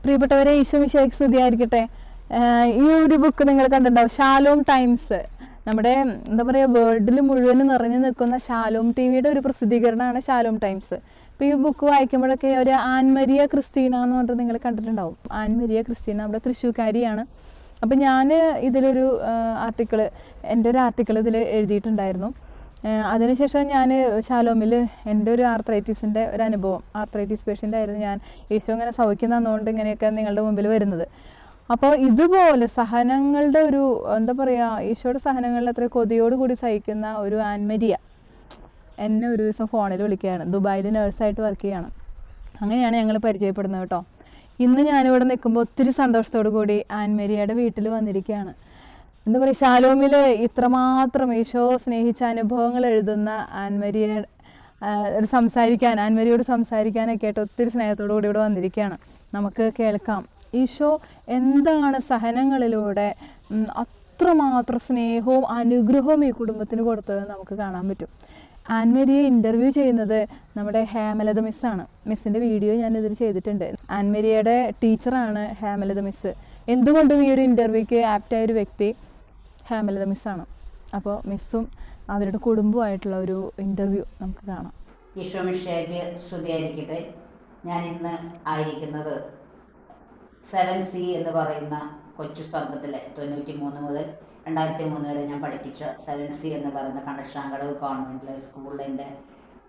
പ്രിയപ്പെട്ടവരെ, ഈശോ മിശിഹായ്ക്ക് സ്തുതിയായിരിക്കട്ടെ. ഈ ഒരു ബുക്ക് നിങ്ങൾ കണ്ടിട്ടുണ്ടാവും, ഷാലോം ടൈംസ്. നമ്മുടെ എന്താ പറയുക, വേൾഡിൽ മുഴുവൻ നിറഞ്ഞു നിൽക്കുന്ന ഷാലോം ടിവിയുടെ ഒരു പ്രസിദ്ധീകരണമാണ് ഷാലോം ടൈംസ്. അപ്പോൾ ഈ ബുക്ക് വായിക്കുമ്പോഴൊക്കെ ഒരു ആൻമരിയ ക്രിസ്റ്റീന എന്ന് പറഞ്ഞിട്ട് നിങ്ങൾ കണ്ടിട്ടുണ്ടാവും. ആൻമരിയ ക്രിസ്റ്റീന നമ്മുടെ തൃശ്ശൂർക്കാരിയാണ്. അപ്പം ഞാൻ ഇതിലൊരു ആർട്ടിക്കിൾ, എൻ്റെ ഒരു ആർട്ടിക്കിൾ ഇതിൽ എഴുതിയിട്ടുണ്ടായിരുന്നു. അതിനുശേഷം ഞാൻ ഷാലോമിൽ എൻ്റെ ഒരു ആർത്രൈറ്റിസിൻ്റെ ഒരു അനുഭവം, ആർത്രൈറ്റിസ് പേഷ്യൻ്റ് ആയിരുന്നു ഞാൻ. ഈശോ ഇങ്ങനെ സൗഖ്യം തന്നുകൊണ്ട് ഇങ്ങനെയൊക്കെ നിങ്ങളുടെ മുമ്പിൽ വരുന്നത്. അപ്പോൾ ഇതുപോലെ സഹനങ്ങളുടെ ഒരു എന്താ പറയുക, ഈശോയുടെ സഹനങ്ങളിൽ അത്ര കൊതിയോടുകൂടി സഹിക്കുന്ന ഒരു ആൻമരിയ എന്നെ ഒരു ദിവസം ഫോണിൽ വിളിക്കുകയാണ്. ദുബായിൽ നേഴ്സായിട്ട് വർക്ക് ചെയ്യാണ്. അങ്ങനെയാണ് ഞങ്ങൾ പരിചയപ്പെടുന്നത് കേട്ടോ. ഇന്ന് ഞാനിവിടെ നിൽക്കുമ്പോൾ ഒത്തിരി സന്തോഷത്തോടു കൂടി ആൻമരിയയുടെ വീട്ടിൽ വന്നിരിക്കുകയാണ്. എന്താ പറയുക, ഷാലോമിൽ ഇത്രമാത്രം ഈശോ സ്നേഹിച്ച അനുഭവങ്ങൾ എഴുതുന്ന ആൻമരിയോട് സംസാരിക്കാനൊക്കെ ആയിട്ട് ഒത്തിരി സ്നേഹത്തോടു കൂടി ഇവിടെ വന്നിരിക്കുകയാണ്. നമുക്ക് കേൾക്കാം ഈശോ എന്താണ് സഹനങ്ങളിലൂടെ അത്രമാത്രം സ്നേഹവും അനുഗ്രഹവും ഈ കുടുംബത്തിന് കൊടുത്തത് നമുക്ക് കാണാൻ പറ്റും. ആൻമരിയെ ഇൻ്റർവ്യൂ ചെയ്യുന്നത് നമ്മുടെ ഹേമലത മിസ്സാണ്. മിസ്സിൻ്റെ വീഡിയോ ഞാൻ ഇതിൽ ചെയ്തിട്ടുണ്ട്. ആൻമരിയയുടെ ടീച്ചറാണ് ഹേമലത മിസ്സ്. എന്തുകൊണ്ടും ഈ ഒരു ഇൻ്റർവ്യൂക്ക് ആപ്റ്റായൊരു വ്യക്തി ഹേമലത മിസ്സാണ്. അപ്പോൾ മിസ്സും അവരുടെ കുടുംബമായിട്ടുള്ള ഒരു ഇൻ്റർവ്യൂ നമുക്ക് കാണാം. ഈശോ മിശിഹായ്ക്ക് സ്തുതിയായിരിക്കട്ടെ. ഞാൻ ഇന്ന് ആയിരിക്കുന്നത് 7C എന്ന് പറയുന്ന കൊച്ചു സംഘത്തിലെ 93 മുതൽ 2003 വരെ ഞാൻ പഠിപ്പിച്ച 7C എന്ന് പറയുന്ന കണ്ടശ്ശാങ്കടവ് കോൺവെൻറ്റിലെ സ്കൂളിൻ്റെ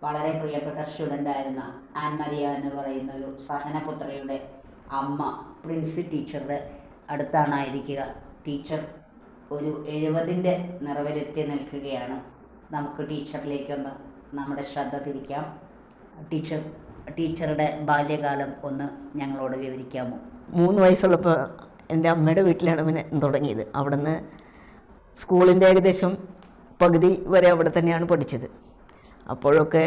വളരെ പ്രിയപ്പെട്ട സ്റ്റുഡൻ്റ് ആയിരുന്ന ആൻമരിയ എന്ന് പറയുന്ന ഒരു സഹനപുത്രിയുടെ അമ്മ പ്രിൻസി ടീച്ചറുടെ അടുത്താണ് ആയിരിക്കുക. ടീച്ചർ ഒരു 70ൻ്റെ നിറവിലെത്തി നിൽക്കുകയാണ്. നമുക്ക് ടീച്ചറിലേക്കൊന്ന് നമ്മുടെ ശ്രദ്ധ തിരിക്കാം. ടീച്ചറുടെ ബാല്യകാലം ഒന്ന് ഞങ്ങളോട് വിവരിക്കാമോ? 3 വയസ്സുള്ളപ്പോൾ എൻ്റെ അമ്മയുടെ വീട്ടിലാണ് പിന്നെ തുടങ്ങിയത്. അവിടെ നിന്ന് സ്കൂളിൻ്റെ ഏകദേശം പകുതി വരെ അവിടെ തന്നെയാണ് പഠിച്ചത്. അപ്പോഴൊക്കെ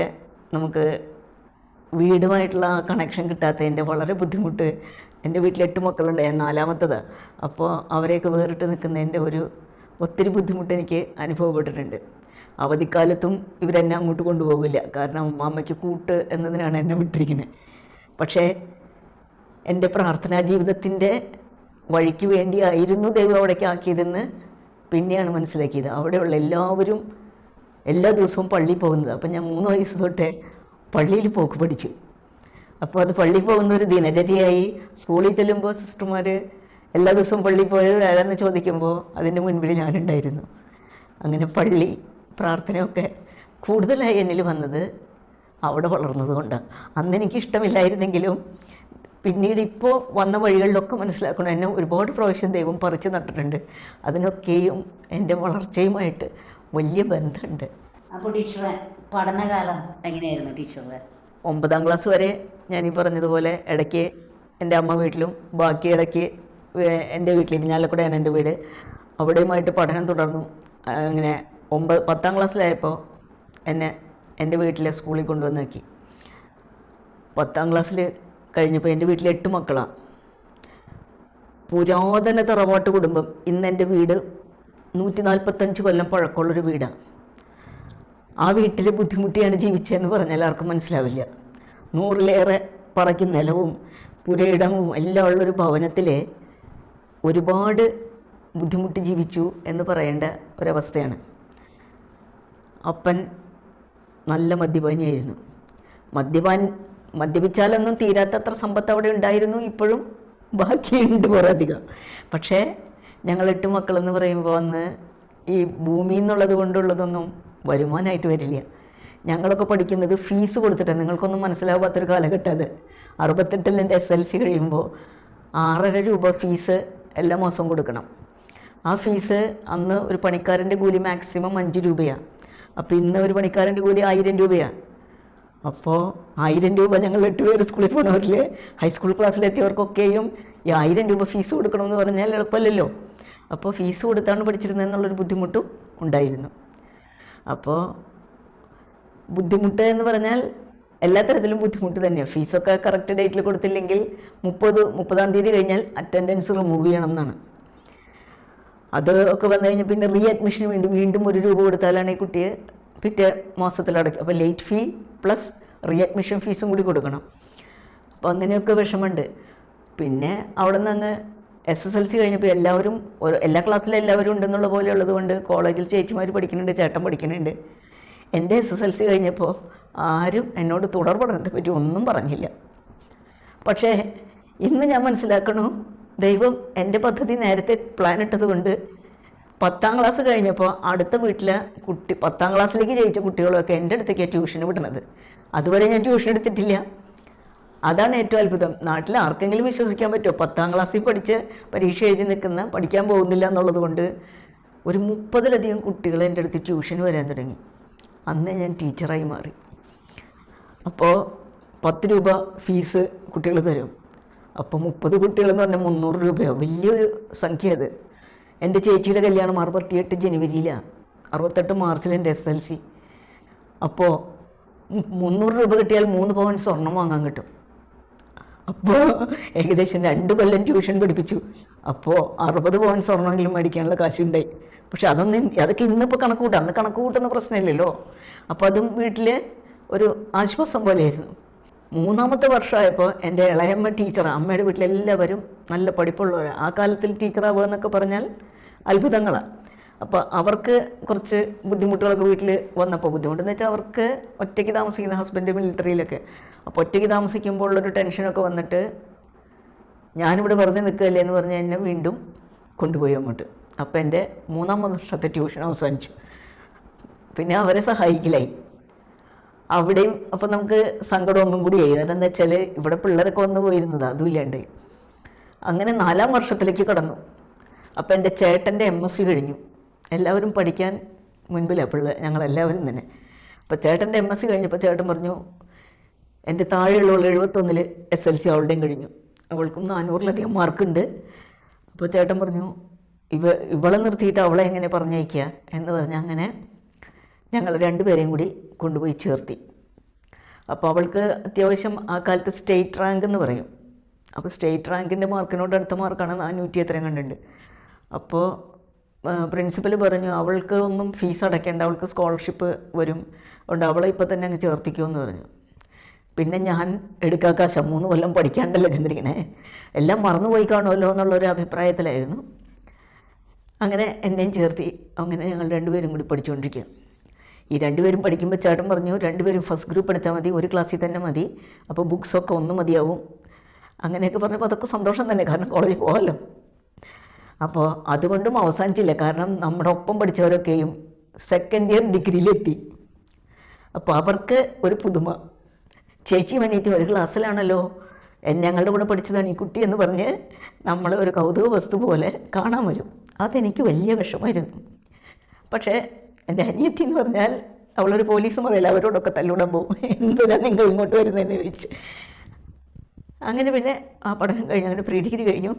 നമുക്ക് വീടുമായിട്ടുള്ള ആ കണക്ഷൻ കിട്ടാത്തതിൻ്റെ വളരെ ബുദ്ധിമുട്ട്. എൻ്റെ വീട്ടിൽ 8 മക്കളുണ്ട്, ഞാൻ 4മത്തതാണ്. അപ്പോൾ അവരെയൊക്കെ വേറിട്ട് നിൽക്കുന്നതിൻ്റെ ഒത്തിരി ബുദ്ധിമുട്ട് എനിക്ക് അനുഭവപ്പെട്ടിട്ടുണ്ട്. അവധിക്കാലത്തും ഇവരെന്നെ അങ്ങോട്ട് കൊണ്ടുപോകില്ല, കാരണം അമ്മയ്ക്ക് കൂട്ട് എന്നതിനാണ് എന്നെ വിട്ടിരിക്കുന്നത്. പക്ഷേ എൻ്റെ പ്രാർത്ഥനാ ജീവിതത്തിൻ്റെ വഴിക്ക് വേണ്ടിയായിരുന്നു ദൈവം അവിടേക്ക് ആക്കിയതെന്ന് പിന്നെയാണ് മനസ്സിലാക്കിയത്. അവിടെയുള്ള എല്ലാവരും എല്ലാ ദിവസവും പള്ളിയിൽ പോകുന്നത്. അപ്പം ഞാൻ 3 വയസ്സ് തൊട്ടേ പള്ളിയിൽ പോക്ക് പഠിച്ചു. അപ്പോൾ അത് പള്ളിയിൽ പോകുന്ന ഒരു ദിനചര്യയായി. സ്കൂളിൽ ചെല്ലുമ്പോൾ സിസ്റ്റർമാർ എല്ലാ ദിവസവും പള്ളിയിൽ പോയത് ആരാന്ന് ചോദിക്കുമ്പോൾ അതിൻ്റെ മുൻപിൽ ഞാനുണ്ടായിരുന്നു. അങ്ങനെ പള്ളി പ്രാർത്ഥനയൊക്കെ കൂടുതലായി എന്നിൽ വന്നത് അവിടെ വളർന്നത് കൊണ്ടാണ്. അന്ന് എനിക്കിഷ്ടമില്ലായിരുന്നെങ്കിലും പിന്നീട് ഇപ്പോൾ വന്ന വഴികളിലൊക്കെ മനസ്സിലാക്കണം, എന്നെ ഒരുപാട് പ്രാവശ്യം ദൈവം പറിച്ചു നട്ടിട്ടുണ്ട്. അതിനൊക്കെയും എൻ്റെ വളർച്ചയുമായിട്ട് വലിയ ബന്ധമുണ്ട്. അപ്പോൾ ടീച്ചറെ പഠനകാലം എങ്ങനെയായിരുന്നു ടീച്ചറുടെ? 9ാം ക്ലാസ് വരെ ഞാനീ പറഞ്ഞതുപോലെ ഇടയ്ക്ക് എൻ്റെ അമ്മ വീട്ടിലും ബാക്കി ഇടയ്ക്ക് എൻ്റെ വീട്ടിൽ, ഇരിഞ്ഞാലക്കുടയാണ് എൻ്റെ വീട്, അവിടെയുമായിട്ട് പഠനം തുടർന്നു. അങ്ങനെ 10ാം ക്ലാസ്സിലായപ്പോൾ എന്നെ എൻ്റെ വീട്ടിലെ സ്കൂളിൽ കൊണ്ടുവന്നാക്കി. 10ാം ക്ലാസ്സിൽ കഴിഞ്ഞപ്പോൾ എൻ്റെ വീട്ടിൽ 8 മക്കളാണ്. പുരാതന തറവാട്ട് കുടുംബം. ഇന്ന് എൻ്റെ വീട് 145 കൊല്ലം പഴക്കമുള്ളൊരു വീടാണ്. ആ വീട്ടിൽ ബുദ്ധിമുട്ടിയാണ് ജീവിച്ചതെന്ന് പറഞ്ഞാൽ ആർക്കും മനസ്സിലാവില്ല. 100ലേറെ പറയ്ക്കും നിലവും പുരയിടവും എല്ലാം ഉള്ളൊരു ഭവനത്തിൽ ഒരുപാട് ബുദ്ധിമുട്ടി ജീവിച്ചു എന്ന് പറയേണ്ട ഒരവസ്ഥയാണ്. അപ്പൻ നല്ല മദ്യപാനിയായിരുന്നു. മദ്യപിച്ചാലൊന്നും തീരാത്തത്ര സമ്പത്ത് അവിടെ ഉണ്ടായിരുന്നു. ഇപ്പോഴും ബാക്കിയുണ്ട് കുറേ അധികം. പക്ഷേ ഞങ്ങൾ 8 മക്കളെന്ന് പറയുമ്പോൾ അന്ന് ഈ ഭൂമിയിൽ നിന്നുള്ളത് കൊണ്ടുള്ളതൊന്നും വരുമാനമായിട്ട് വരില്ല. ഞങ്ങളൊക്കെ പഠിക്കുന്നത് ഫീസ് കൊടുത്തിട്ട്, നിങ്ങൾക്കൊന്നും മനസ്സിലാവാത്തൊരു കാലഘട്ടം അത്. 68-ൽ എൻ്റെ SLC കഴിയുമ്പോൾ 6.5 രൂപ ഫീസ് എല്ലാ മാസവും കൊടുക്കണം. ആ ഫീസ് അന്ന് ഒരു പണിക്കാരൻ്റെ കൂലി മാക്സിമം 5 രൂപയാണ്. അപ്പോൾ ഇന്ന് ഒരു പണിക്കാരൻ്റെ കൂലി 1000 രൂപയാണ്. അപ്പോൾ 1000 രൂപ ഞങ്ങൾ 8 പേര് സ്കൂളിൽ പോകണവരിൽ ഹൈസ്കൂൾ ക്ലാസ്സിലെത്തിയവർക്കൊക്കെയും ഈ 1000 രൂപ ഫീസ് കൊടുക്കണമെന്ന് പറഞ്ഞാൽ എളുപ്പമല്ലല്ലോ. അപ്പോൾ ഫീസ് കൊടുത്താണ് പഠിച്ചിരുന്നത് എന്നുള്ളൊരു ബുദ്ധിമുട്ടും ഉണ്ടായിരുന്നു. അപ്പോൾ ബുദ്ധിമുട്ട് എന്ന് പറഞ്ഞാൽ എല്ലാ തരത്തിലും ബുദ്ധിമുട്ട് തന്നെയാണ്. ഫീസൊക്കെ കറക്റ്റ് ഡേറ്റിൽ കൊടുത്തില്ലെങ്കിൽ 30-ാം തീയതി കഴിഞ്ഞാൽ അറ്റൻഡൻസ് റിമൂവ് ചെയ്യണം എന്നാണ്. അതൊക്കെ വന്നു കഴിഞ്ഞാൽ പിന്നെ റീ അഡ്മിഷന് വേണ്ടി വീണ്ടും 1 രൂപ കൊടുത്താലാണ് ഈ കുട്ടിയെ പിറ്റേ മാസത്തിൽ അടയ്ക്കും. അപ്പോൾ ലേറ്റ് ഫീ പ്ലസ് റീ അഡ്മിഷൻ ഫീസും കൂടി കൊടുക്കണം. അപ്പോൾ അങ്ങനെയൊക്കെ വിഷമമുണ്ട്. പിന്നെ അവിടെ നിന്ന് അങ്ങ് SSLC കഴിഞ്ഞപ്പോൾ എല്ലാവരും എല്ലാ ക്ലാസ്സിലും എല്ലാവരും ഉണ്ടെന്നുള്ള പോലെ ഉള്ളത് കൊണ്ട് കോളേജിൽ ചേച്ചിമാർ പഠിക്കുന്നുണ്ട്, ചേട്ടൻ പഠിക്കുന്നുണ്ട്. എൻ്റെ SSLC കഴിഞ്ഞപ്പോൾ ആരും എന്നോട് തുടർ പഠനത്തെ പറ്റി ഒന്നും പറഞ്ഞില്ല. പക്ഷേ ഇന്ന് ഞാൻ മനസ്സിലാക്കണു, ദൈവം എൻ്റെ പദ്ധതി നേരത്തെ പ്ലാൻ ഇട്ടത് കൊണ്ട് 10ാം ക്ലാസ് കഴിഞ്ഞപ്പോൾ അടുത്ത വീട്ടിലെ 10ാം ക്ലാസ്സിലേക്ക് ജയിച്ച കുട്ടികളൊക്കെ എൻ്റെ അടുത്തേക്ക് ട്യൂഷന് വിടണത്. അതുവരെ ഞാൻ ട്യൂഷൻ എടുത്തിട്ടില്ല. അതാണ് ഏറ്റവും അത്ഭുതം. നാട്ടിൽ ആർക്കെങ്കിലും വിശ്വസിക്കാൻ പറ്റുമോ? 10ാം ക്ലാസ്സിൽ പഠിച്ച് പരീക്ഷ എഴുതി നിൽക്കുന്ന, പഠിക്കാൻ പോകുന്നില്ല എന്നുള്ളത് കൊണ്ട് ഒരു 30ലധികം കുട്ടികൾ എൻ്റെ അടുത്ത് ട്യൂഷന് വരാൻ തുടങ്ങി. അന്ന് ഞാൻ ടീച്ചറായി മാറി. അപ്പോൾ 10 രൂപ ഫീസ് കുട്ടികൾ തരും. അപ്പോൾ 30 കുട്ടികളെന്ന് പറഞ്ഞാൽ 300 രൂപയോ, വലിയൊരു സംഖ്യ അത്. എൻ്റെ ചേച്ചിയുടെ കല്യാണം 68 ജനുവരിയിലാണ്, 68 മാർച്ചിൽ എൻ്റെ SSLC. അപ്പോൾ 300 രൂപ കിട്ടിയാൽ 3 പവൻ സ്വർണം വാങ്ങാൻ കിട്ടും. അപ്പോൾ ഏകദേശം 2 കൊല്ലം ട്യൂഷൻ പഠിപ്പിച്ചു. അപ്പോൾ 60 പവൻ സ്വർണ്ണമെങ്കിലും മേടിക്കാനുള്ള കാശുണ്ടായി. പക്ഷെ അതൊക്കെ ഇന്നിപ്പോൾ കണക്ക് കൂട്ടാം, അന്ന് കണക്ക് കൂട്ടുന്ന പ്രശ്നമില്ലല്ലോ. അപ്പോൾ അതും വീട്ടിൽ ഒരു ആശ്വാസം പോലെയായിരുന്നു. 3ാമത്തെ വർഷമായപ്പോൾ എൻ്റെ ഇളയമ്മ ടീച്ചർ, അമ്മയുടെ വീട്ടിലെല്ലാവരും നല്ല പഠിപ്പുള്ളവരാണ്. ആ കാലത്തിൽ ടീച്ചറാവുക എന്നൊക്കെ പറഞ്ഞാൽ അത്ഭുതങ്ങളാണ്. അപ്പോൾ അവർക്ക് കുറച്ച് ബുദ്ധിമുട്ടുകളൊക്കെ വീട്ടിൽ വന്നപ്പോൾ, ബുദ്ധിമുട്ടെന്ന് വെച്ചാൽ അവർക്ക് ഒറ്റയ്ക്ക് താമസിക്കുന്ന, ഹസ്ബൻഡ് മിലിറ്ററിയിലൊക്കെ, അപ്പോൾ ഒറ്റയ്ക്ക് താമസിക്കുമ്പോൾ ഉള്ളൊരു ടെൻഷനൊക്കെ വന്നിട്ട് ഞാനിവിടെ വെറുതെ നിൽക്കുകയല്ലേ എന്ന് പറഞ്ഞ് എന്നെ വീണ്ടും കൊണ്ടുപോയി അങ്ങോട്ട്. അപ്പോൾ എൻ്റെ 3ാം വർഷത്തെ ട്യൂഷൻ അവസാനിച്ചു. പിന്നെ അവരെ സഹായിക്കലായി അവിടെയും. അപ്പോൾ നമുക്ക് സങ്കടമൊന്നും കൂടിയായി. കാരണം എന്താ വെച്ചാൽ ഇവിടെ പിള്ളേരൊക്കെ വന്നു പോയിരുന്നത്, അതും ഇല്ലാണ്ട്. അങ്ങനെ 4ാം വർഷത്തിലേക്ക് കടന്നു. അപ്പോൾ എൻ്റെ ചേട്ടൻ്റെ MSc കഴിഞ്ഞു. എല്ലാവരും പഠിക്കാൻ മുൻപിലാണ് ഞങ്ങളെല്ലാവരും തന്നെ. അപ്പോൾ ചേട്ടൻ്റെ MSc കഴിഞ്ഞപ്പോൾ ചേട്ടൻ പറഞ്ഞു, എൻ്റെ താഴെയുള്ളവൾ 71-ൽ SSLC അവളുടെയും കഴിഞ്ഞു, അവൾക്കും 400-ലധികം മാർക്കുണ്ട്. അപ്പോൾ ചേട്ടൻ പറഞ്ഞു, ഇവളെ നിർത്തിയിട്ട് അവളെ എങ്ങനെ പറഞ്ഞയക്കുക എന്ന് പറഞ്ഞ് അങ്ങനെ ഞങ്ങൾ 2 പേരെയും കൂടി കൊണ്ടുപോയി ചേർത്തി. അപ്പോൾ അവൾക്ക് അത്യാവശ്യം ആ കാലത്ത് സ്റ്റേറ്റ് റാങ്ക് എന്ന് പറയും. അപ്പോൾ സ്റ്റേറ്റ് റാങ്കിൻ്റെ മാർക്കിനോട് അടുത്ത മാർക്കാണ് 400 എത്രയും കണ്ടുണ്ട്. അപ്പോൾ പ്രിൻസിപ്പൽ പറഞ്ഞു, അവൾക്ക് ഒന്നും ഫീസ് അടയ്ക്കേണ്ട, അവൾക്ക് സ്കോളർഷിപ്പ് വരും, അതുകൊണ്ട് അവളെ ഇപ്പോൾ തന്നെ അങ്ങ് ചേർത്തിക്കുമെന്ന് പറഞ്ഞു. പിന്നെ ഞാൻ എടുക്കാക്കാശ 3 കൊല്ലം പഠിക്കാണ്ടല്ലേ ചെന്നിരിക്കണേ, എല്ലാം മറന്നുപോയി കാണുമല്ലോ എന്നുള്ളൊരു അഭിപ്രായത്തിലായിരുന്നു. അങ്ങനെ എന്നെയും ചേർത്തി. അങ്ങനെ ഞങ്ങൾ 2 പേരും കൂടി പഠിച്ചുകൊണ്ടിരിക്കുക. ഈ 2 പേരും പഠിക്കുമ്പോൾ ചേട്ടൻ പറഞ്ഞു, 2 പേരും ഫസ്റ്റ് ഗ്രൂപ്പ് എടുത്താൽ മതി, ഒരു ക്ലാസ്സിൽ തന്നെ മതി, അപ്പോൾ ബുക്സൊക്കെ ഒന്ന് മതിയാവും. അങ്ങനെയൊക്കെ പറഞ്ഞപ്പോൾ അതൊക്കെ സന്തോഷം തന്നെ, കാരണം കോളേജിൽ പോകാമല്ലോ. അപ്പോൾ അതുകൊണ്ടും അവസാനിച്ചില്ല. കാരണം നമ്മുടെ ഒപ്പം പഠിച്ചവരൊക്കെയും സെക്കൻഡ് ഇയർ ഡിഗ്രിയിലെത്തി. അപ്പോൾ അവർക്ക് ഒരു പുതുമ, ചേച്ചി അനിയത്തി ഒരു ക്ലാസ്സിലാണല്ലോ, ഞങ്ങളുടെ കൂടെ പഠിച്ചതാണ് ഈ കുട്ടി എന്ന് പറഞ്ഞ് നമ്മളെ ഒരു കൗതുക വസ്തു പോലെ കാണാൻ വരും. അതെനിക്ക് വലിയ വിഷമമായിരുന്നു. പക്ഷേ എൻ്റെ അനിയത്തി എന്ന് പറഞ്ഞാൽ അവളൊരു പോലീസ് പറയില്ല, അവരോടൊക്കെ തല്ലൂടാൻ പോകും, എന്തിനാ നിങ്ങൾ ഇങ്ങോട്ട് വരുന്നതെന്ന് ചോദിച്ച്. അങ്ങനെ പിന്നെ ആ പഠനം കഴിഞ്ഞ് അങ്ങനെ പ്രീ ഡിഗ്രി കഴിഞ്ഞു.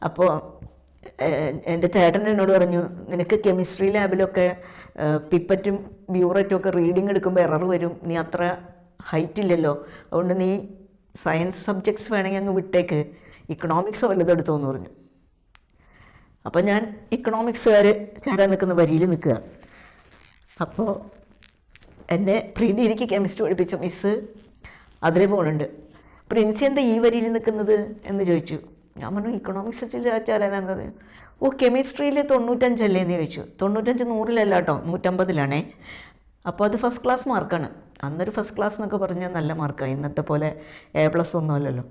അപ്പോൾ എൻ്റെ ചേട്ടൻ എന്നോട് പറഞ്ഞു, നിനക്ക് കെമിസ്ട്രി ലാബിലൊക്കെ പിപ്പറ്റും ബ്യൂററ്റും ഒക്കെ റീഡിങ് എടുക്കുമ്പോൾ എറർ വരും, നീ അത്ര ഹൈറ്റ് ഇല്ലല്ലോ, അതുകൊണ്ട് നീ സയൻസ് സബ്ജക്ട്സ് വേണമെങ്കിൽ അങ്ങ് വിട്ടേക്ക്, ഇക്കണോമിക്സോ വല്ലതും എടുത്തോ എന്ന് പറഞ്ഞു. അപ്പോൾ ഞാൻ ഇക്കണോമിക്സുകാർ ചേരാൻ നിൽക്കുന്ന വരിയിൽ നിൽക്കുക. അപ്പോൾ എന്നെ പ്രീ ഡിഗ്രിക്ക് കെമിസ്ട്രി പഠിപ്പിച്ച മിസ്സ് അതിൽ പോകുന്നുണ്ട്. പ്രിൻസി എന്താ ഈ വരിയിൽ നിൽക്കുന്നത് എന്ന് ചോദിച്ചു. ഞാൻ പറഞ്ഞു, ഇക്കണോമിക്സ് ചേരാനെന്നത്. ഓ, കെമിസ്ട്രിയിൽ 95 അല്ലേ എന്ന് ചോദിച്ചു. 95 100-ലല്ല കേട്ടോ, 150-ലാണേ. അപ്പോൾ അത് ഫസ്റ്റ് ക്ലാസ് മാർക്കാണ്. അന്നൊരു ഫസ്റ്റ് ക്ലാസ് എന്നൊക്കെ പറഞ്ഞാൽ നല്ല മാർക്കാണ്, ഇന്നത്തെ പോലെ A+ ഒന്നും അല്ലല്ലോ.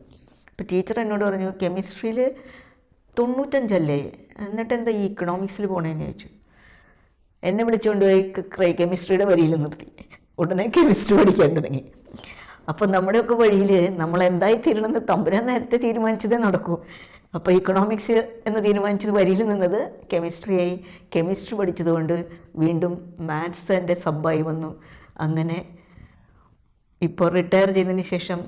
അപ്പോൾ ടീച്ചർ എന്നോട് പറഞ്ഞു, കെമിസ്ട്രിയിൽ 95 അല്ലേ, എന്നിട്ട് എന്താ ഈ ഇക്കണോമിക്സിൽ പോകണേന്ന് ചോദിച്ചു. എന്നെ വിളിച്ചുകൊണ്ട് പോയി കെമിസ്ട്രിയുടെ വരിയിൽ നിർത്തി. ഉടനെ കെമിസ്ട്രി പഠിക്കാൻ തുടങ്ങി. അപ്പോൾ നമ്മുടെയൊക്കെ വഴിയിൽ നമ്മൾ എന്തായി തീരണമെന്ന് തമ്പുരാൻ നേരത്തെ തീരുമാനിച്ചതേ നടക്കൂ. അപ്പോൾ ഇക്കണോമിക്സ് എന്ന് തീരുമാനിച്ചത് വരിയിൽ നിന്നത് കെമിസ്ട്രിയായി. കെമിസ്ട്രി പഠിച്ചതുകൊണ്ട് വീണ്ടും മാത്സ് എൻ്റെ സബ്ബായി വന്നു. അങ്ങനെ ഇപ്പോൾ റിട്ടയർ ചെയ്തതിന് ശേഷം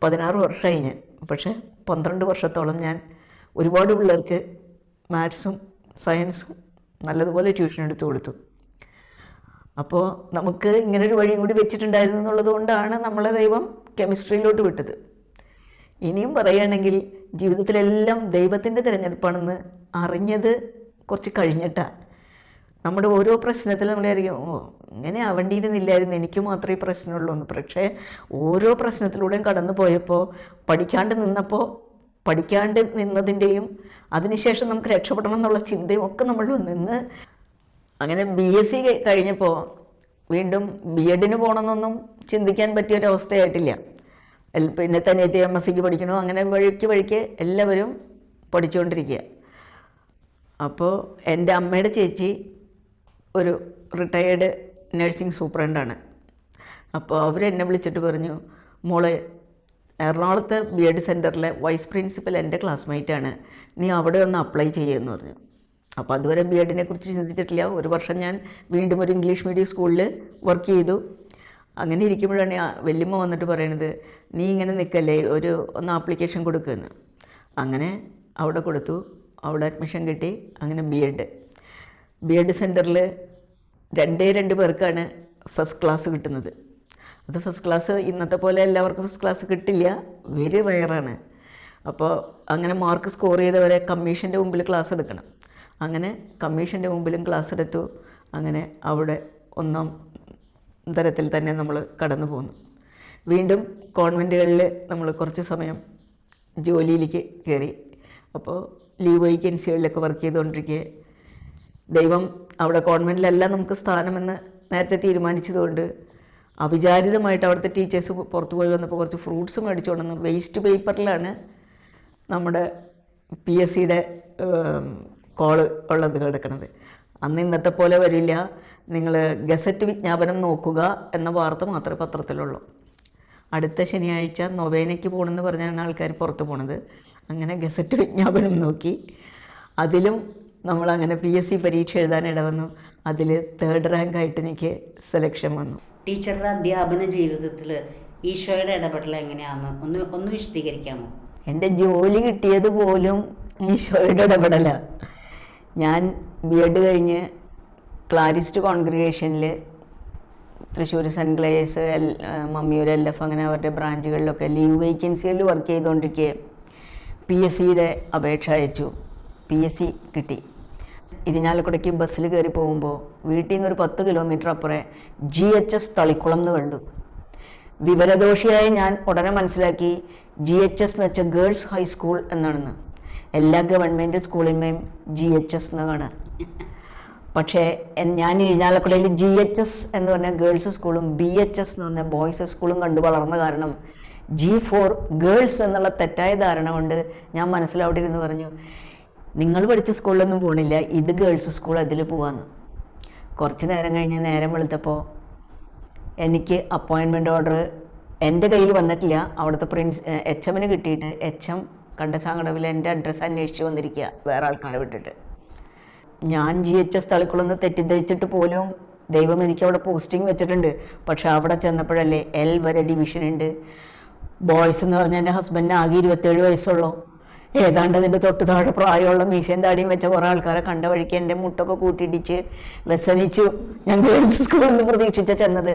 16 വർഷമായി ഞാൻ. പക്ഷേ 12 വർഷത്തോളം ഞാൻ ഒരുപാട് പിള്ളേർക്ക് മാത്സും സയൻസും നല്ലതുപോലെ ട്യൂഷൻ എടുത്തു കൊടുത്തു. അപ്പോൾ നമുക്ക് ഇങ്ങനൊരു വഴിയും കൂടി വെച്ചിട്ടുണ്ടായിരുന്നു എന്നുള്ളത് കൊണ്ടാണ് നമ്മളെ ദൈവം കെമിസ്ട്രിയിലോട്ട് വിട്ടത്. ഇനിയും പറയുകയാണെങ്കിൽ ജീവിതത്തിലെല്ലാം ദൈവത്തിൻ്റെ തിരഞ്ഞെടുപ്പാണെന്ന് അറിഞ്ഞത് കുറച്ച് കഴിഞ്ഞിട്ടാണ്. നമ്മുടെ ഓരോ പ്രശ്നത്തിൽ നമ്മളറിയാം, ഓ ഇങ്ങനെ ആവേണ്ടിയിരുന്നില്ലായിരുന്നു, എനിക്ക് മാത്രമേ പ്രശ്നമുള്ളൂ എന്ന്. പക്ഷേ ഓരോ പ്രശ്നത്തിലൂടെയും കടന്നു പോയപ്പോൾ, പഠിക്കാണ്ട് നിന്നപ്പോൾ പഠിക്കാണ്ട് നിന്നതിൻ്റെയും അതിനുശേഷം നമുക്ക് രക്ഷപ്പെടണം എന്നുള്ള ചിന്തയും ഒക്കെ നമ്മൾ നിന്ന് അങ്ങനെ BSc കഴിഞ്ഞപ്പോൾ വീണ്ടും B.Edന് പോകണമെന്നൊന്നും ചിന്തിക്കാൻ പറ്റിയൊരവസ്ഥയായിട്ടില്ല. പിന്നെ തന്നെ MScക്ക് പഠിക്കണോ, അങ്ങനെ വഴിക്ക് എല്ലാവരും പഠിച്ചുകൊണ്ടിരിക്കുക. അപ്പോൾ എൻ്റെ അമ്മയുടെ ചേച്ചി ഒരു റിട്ടയേർഡ് നഴ്സിംഗ് സൂപ്രണ്ടാണ്. അപ്പോൾ അവരെന്നെ വിളിച്ചിട്ട് പറഞ്ഞു, മോളെ എറണാകുളത്തെ B.Ed സെൻറ്ററിലെ വൈസ് പ്രിൻസിപ്പൽ എൻ്റെ ക്ലാസ്മേറ്റാണ്, നീ അവിടെ ഒന്ന് അപ്ലൈ ചെയ്യുമെന്ന് പറഞ്ഞു. അപ്പോൾ അതുവരെ B.Edനെ കുറിച്ച് ചിന്തിച്ചിട്ടില്ല. ഒരു വർഷം ഞാൻ വീണ്ടും ഒരു ഇംഗ്ലീഷ് മീഡിയം സ്കൂളിൽ വർക്ക് ചെയ്തു. അങ്ങനെ ഇരിക്കുമ്പോഴാണ് വല്യമ്മ വന്നിട്ട് പറയണത്, നീ ഇങ്ങനെ നിൽക്കല്ലേ, ഒന്ന് ആപ്ലിക്കേഷൻ കൊടുക്കുമെന്ന്. അങ്ങനെ അവിടെ കൊടുത്തു, അവിടെ അഡ്മിഷൻ കിട്ടി. അങ്ങനെ B.Ed സെൻറ്ററിൽ 2 പേർക്കാണ് ഫസ്റ്റ് ക്ലാസ് കിട്ടുന്നത്. അത് ഫസ്റ്റ് ക്ലാസ് ഇന്നത്തെ പോലെ എല്ലാവർക്കും ഫസ്റ്റ് ക്ലാസ് കിട്ടില്ല, വെരി റെയറാണ്. അപ്പോൾ അങ്ങനെ മാർക്ക് സ്കോർ ചെയ്തവരെ കമ്മീഷൻ്റെ മുമ്പിൽ ക്ലാസ് എടുക്കണം. അങ്ങനെ കമ്മീഷൻ്റെ മുമ്പിലും ക്ലാസ് എടുത്തു. അങ്ങനെ അവിടെ 1ാം തരത്തിൽ തന്നെ നമ്മൾ കടന്നു പോന്നു. വീണ്ടും കോൺവെൻറ്റുകളിൽ നമ്മൾ കുറച്ച് സമയം ജോലിയിലേക്ക് കയറി. അപ്പോൾ ലീവ് വേക്കൻസികളിലൊക്കെ വർക്ക് ചെയ്തുകൊണ്ടിരിക്കെ ദൈവം അവിടെ കോൺവെൻറ്റിലല്ല നമുക്ക് സ്ഥാനമെന്ന് നേരത്തെ തീരുമാനിച്ചതുകൊണ്ട് അവിചാരിതമായിട്ട് അവിടുത്തെ ടീച്ചേഴ്സ് പുറത്തു പോയി വന്നപ്പോൾ കുറച്ച് ഫ്രൂട്ട്സ് മേടിച്ചുകൊണ്ടെന്ന് വേസ്റ്റ് പേപ്പറിലാണ് നമ്മുടെ PSCയുടെ കോള് ഉള്ളത് കിടക്കുന്നത്. അന്ന് ഇന്നത്തെ പോലെ വരില്ല, നിങ്ങൾ ഗസറ്റ് വിജ്ഞാപനം നോക്കുക എന്ന വാർത്ത മാത്രമേ പത്രത്തിലുള്ളൂ. അടുത്ത ശനിയാഴ്ച നൊവേനയ്ക്ക് പോകണമെന്ന് പറഞ്ഞാണ് ആൾക്കാർ പുറത്ത് പോണത്. അങ്ങനെ ഗസറ്റ് വിജ്ഞാപനം നോക്കി, അതിലും നമ്മളങ്ങനെ PSC പരീക്ഷ എഴുതാൻ ഇടവന്നു. അതിൽ 3rd റാങ്കായിട്ട് എനിക്ക് സെലക്ഷൻ വന്നു. ടീച്ചറുടെ അധ്യാപന ജീവിതത്തിൽ ഈശോയുടെ ഇടപെടൽ എങ്ങനെയാണെന്ന് ഒന്ന് വിശദീകരിക്കാമോ? എൻ്റെ ജോലി കിട്ടിയത് പോലും ഈശോയുടെ ഇടപെടലാണ്. ഞാൻ B.Ed കഴിഞ്ഞ് ക്ലാരിസ്റ്റ് കോൺഗ്രിഗേഷനിൽ Thrissur saint Clare's, Mammiyur LF അങ്ങനെ അവരുടെ ബ്രാഞ്ചുകളിലൊക്കെ ലീവ് വേക്കൻസികളിൽ വർക്ക് ചെയ്തുകൊണ്ടിരിക്കെ PSCയുടെ അപേക്ഷ അയച്ചു. PSC കിട്ടി. ഇരിഞ്ഞാലക്കുടയ്ക്ക് ബസ്സിൽ കയറി പോകുമ്പോൾ വീട്ടിൽ നിന്ന് ഒരു 10 കിലോമീറ്റർ അപ്പുറം GHS തളിക്കുളം എന്ന് കണ്ടു. വിവരദോഷിയായ ഞാൻ ഉടനെ മനസ്സിലാക്കി GHS എന്ന് വെച്ചാൽ ഗേൾസ് ഹൈസ്കൂൾ എന്നാണെന്ന്. എല്ലാ ഗവൺമെൻറ് സ്കൂളിന്മേയും GHS എന്ന് കാണാം. പക്ഷേ ഞാൻ ഇരിഞ്ഞാലക്കുടയിൽ GHS എന്ന് പറഞ്ഞാൽ ഗേൾസ് സ്കൂളും BHS എന്ന് പറഞ്ഞാൽ ബോയ്സ് സ്കൂളും കണ്ടു വളർന്ന കാരണം G for ഗേൾസ് എന്നുള്ള തെറ്റായ ധാരണ കൊണ്ട് ഞാൻ മനസ്സിലവിടെ ഇരുന്ന് പറഞ്ഞു, നിങ്ങൾ പഠിച്ച സ്കൂളിലൊന്നും പോകണില്ല, ഇത് ഗേൾസ് സ്കൂൾ, അതിൽ പോവാന്ന്. കുറച്ച് നേരം കഴിഞ്ഞ് നേരം വെളുത്തപ്പോൾ എനിക്ക് അപ്പോയിൻമെൻ്റ് ഓർഡർ എൻ്റെ കയ്യിൽ വന്നിട്ടില്ല. അവിടുത്തെ HMന് കിട്ടിയിട്ട് HM കണ്ടസാങ്കടവിൽ എൻ്റെ അഡ്രസ്സ് അന്വേഷിച്ച് വന്നിരിക്കുക, വേറെ ആൾക്കാരെ വിട്ടിട്ട്. ഞാൻ GHS തളിക്കുളന്ന് തെറ്റിദ്ധരിച്ചിട്ട് പോലും ദൈവം എനിക്ക് അവിടെ പോസ്റ്റിംഗ് വെച്ചിട്ടുണ്ട്. പക്ഷെ അവിടെ ചെന്നപ്പോഴല്ലേ L വരെ ഡിവിഷൻ ഉണ്ട്. ബോയ്സ് എന്ന് പറഞ്ഞാൽ എൻ്റെ ഹസ്ബൻഡിന് ആകെ 27 വയസ്സുള്ളൂ. ഏതാണ്ട് അതിൻ്റെ തൊട്ട് താഴെ പ്രായമുള്ള മീശയും താടിയും വെച്ച കുറേ ആൾക്കാരെ കണ്ട വഴിക്ക് എൻ്റെ മുട്ടൊക്കെ കൂട്ടിയിടിച്ച് വ്യസനിച്ചു. ഞാൻ ഗേൾസ് സ്കൂളിൽ നിന്ന് പ്രതീക്ഷിച്ച ചെന്നത്.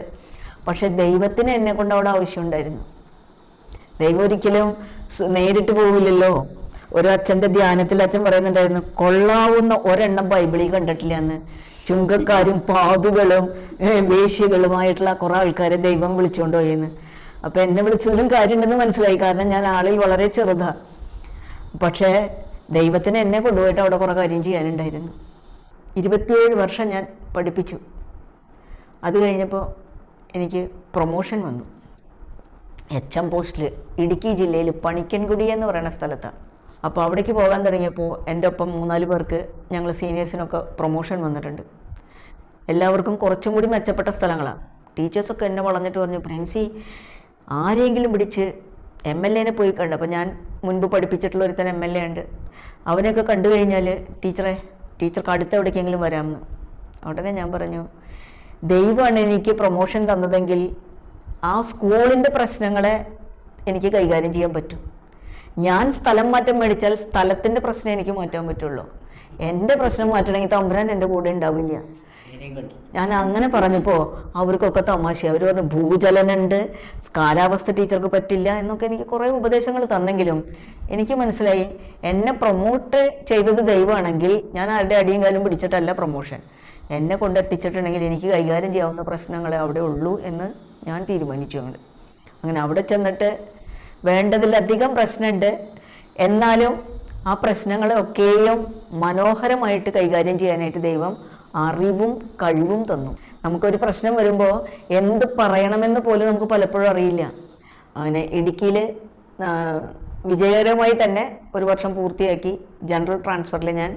പക്ഷെ ദൈവത്തിന് എന്നെ കൊണ്ട് അവിടെ ആവശ്യമുണ്ടായിരുന്നു. ദൈവം ഒരിക്കലും നേരിട്ട് പോവില്ലല്ലോ. ഒരു അച്ഛൻ്റെ ധ്യാനത്തിൽ അച്ഛൻ പറയുന്നുണ്ടായിരുന്നു, കൊള്ളാവുന്ന ഒരെണ്ണം ബൈബിളിൽ കണ്ടിട്ടില്ല എന്ന്. ചുങ്കക്കാരും പാപികളും വേശ്യകളുമായിട്ടുള്ള കുറേ ആൾക്കാരെ ദൈവം വിളിച്ചുകൊണ്ട് പോയെന്ന്. അപ്പം എന്നെ വിളിച്ചതിലും കാര്യമുണ്ടെന്ന് മനസ്സിലായി. കാരണം ഞാൻ ആളിൽ വളരെ ചെറുതാണ്. പക്ഷേ ദൈവത്തിന് എന്നെ കൊണ്ടുപോയിട്ട് അവിടെ കുറേ കാര്യം ചെയ്യാനുണ്ടായിരുന്നു. 27 വർഷം ഞാൻ പഠിപ്പിച്ചു. അത് കഴിഞ്ഞപ്പോൾ എനിക്ക് പ്രൊമോഷൻ വന്നു. HM പോസ്റ്റിൽ ഇടുക്കി ജില്ലയിൽ പണിക്കൻകുടി എന്ന് പറയുന്ന സ്ഥലത്താണ്. അപ്പോൾ അവിടേക്ക് പോകാൻ തുടങ്ങിയപ്പോൾ എൻ്റെ ഒപ്പം 3-4 പേർക്ക് ഞങ്ങൾ സീനിയേഴ്സിനൊക്കെ പ്രൊമോഷൻ വന്നിട്ടുണ്ട്. എല്ലാവർക്കും കുറച്ചും കൂടി മെച്ചപ്പെട്ട സ്ഥലങ്ങളാണ്. ടീച്ചേഴ്സൊക്കെ എന്നെ വളഞ്ഞിട്ട് പറഞ്ഞു, പ്രിൻസി ആരെങ്കിലും പിടിച്ച് MLAനെ പോയി കണ്ടു. അപ്പോൾ ഞാൻ മുൻപ് പഠിപ്പിച്ചിട്ടുള്ള ഒരുത്തൻ MLA ഉണ്ട്. അവനെയൊക്കെ കണ്ടു കഴിഞ്ഞാൽ ടീച്ചർക്ക് അടുത്ത എവിടേക്കെങ്കിലും വരാമെന്ന്. ഉടനെ ഞാൻ പറഞ്ഞു, ദൈവമാണ് എനിക്ക് പ്രൊമോഷൻ തന്നതെങ്കിൽ ആ സ്കൂളിൻ്റെ പ്രശ്നങ്ങളെ എനിക്ക് കൈകാര്യം ചെയ്യാൻ പറ്റും. ഞാൻ സ്ഥലം മാറ്റം മേടിച്ചാൽ സ്ഥലത്തിൻ്റെ പ്രശ്നം എനിക്ക് മാറ്റാൻ പറ്റുള്ളൂ. എൻ്റെ പ്രശ്നം മാറ്റണമെങ്കിൽ തമ്പുരാൻ എൻ്റെ കൂടെ ഉണ്ടാവില്ല. ഞാൻ അങ്ങനെ പറഞ്ഞപ്പോൾ അവർക്കൊക്കെ തമാശ. അവർ പറഞ്ഞു, ഭൂചലനുണ്ട്, കാലാവസ്ഥ ടീച്ചർക്ക് പറ്റില്ല എന്നൊക്കെ എനിക്ക് കുറേ ഉപദേശങ്ങൾ തന്നെങ്കിലും എനിക്ക് മനസ്സിലായി എന്നെ പ്രൊമോട്ട് ചെയ്തത് ദൈവമാണെങ്കിൽ ഞാൻ ആരുടെ അടിയും കാലും പിടിച്ചിട്ടല്ല പ്രൊമോഷൻ. എന്നെ കൊണ്ടെത്തിച്ചിട്ടുണ്ടെങ്കിൽ എനിക്ക് കൈകാര്യം ചെയ്യാവുന്ന പ്രശ്നങ്ങളെ അവിടെ ഉള്ളൂ എന്ന് ഞാൻ തീരുമാനിച്ചു. അങ്ങനെ അവിടെ ചെന്നിട്ട് വേണ്ടതിലധികം പ്രശ്നമുണ്ട്. എന്നാലും ആ പ്രശ്നങ്ങളെയൊക്കെയും മനോഹരമായിട്ട് കൈകാര്യം ചെയ്യാനായിട്ട് ദൈവം അറിവും കഴിവും തന്നു. നമുക്കൊരു പ്രശ്നം വരുമ്പോൾ എന്ത് പറയണമെന്ന് പോലും നമുക്ക് പലപ്പോഴും അറിയില്ല. അങ്ങനെ ഇടുക്കിയിൽ വിജയകരമായി തന്നെ ഒരു വർഷം പൂർത്തിയാക്കി ജനറൽ ട്രാൻസ്ഫറിൽ ഞാൻ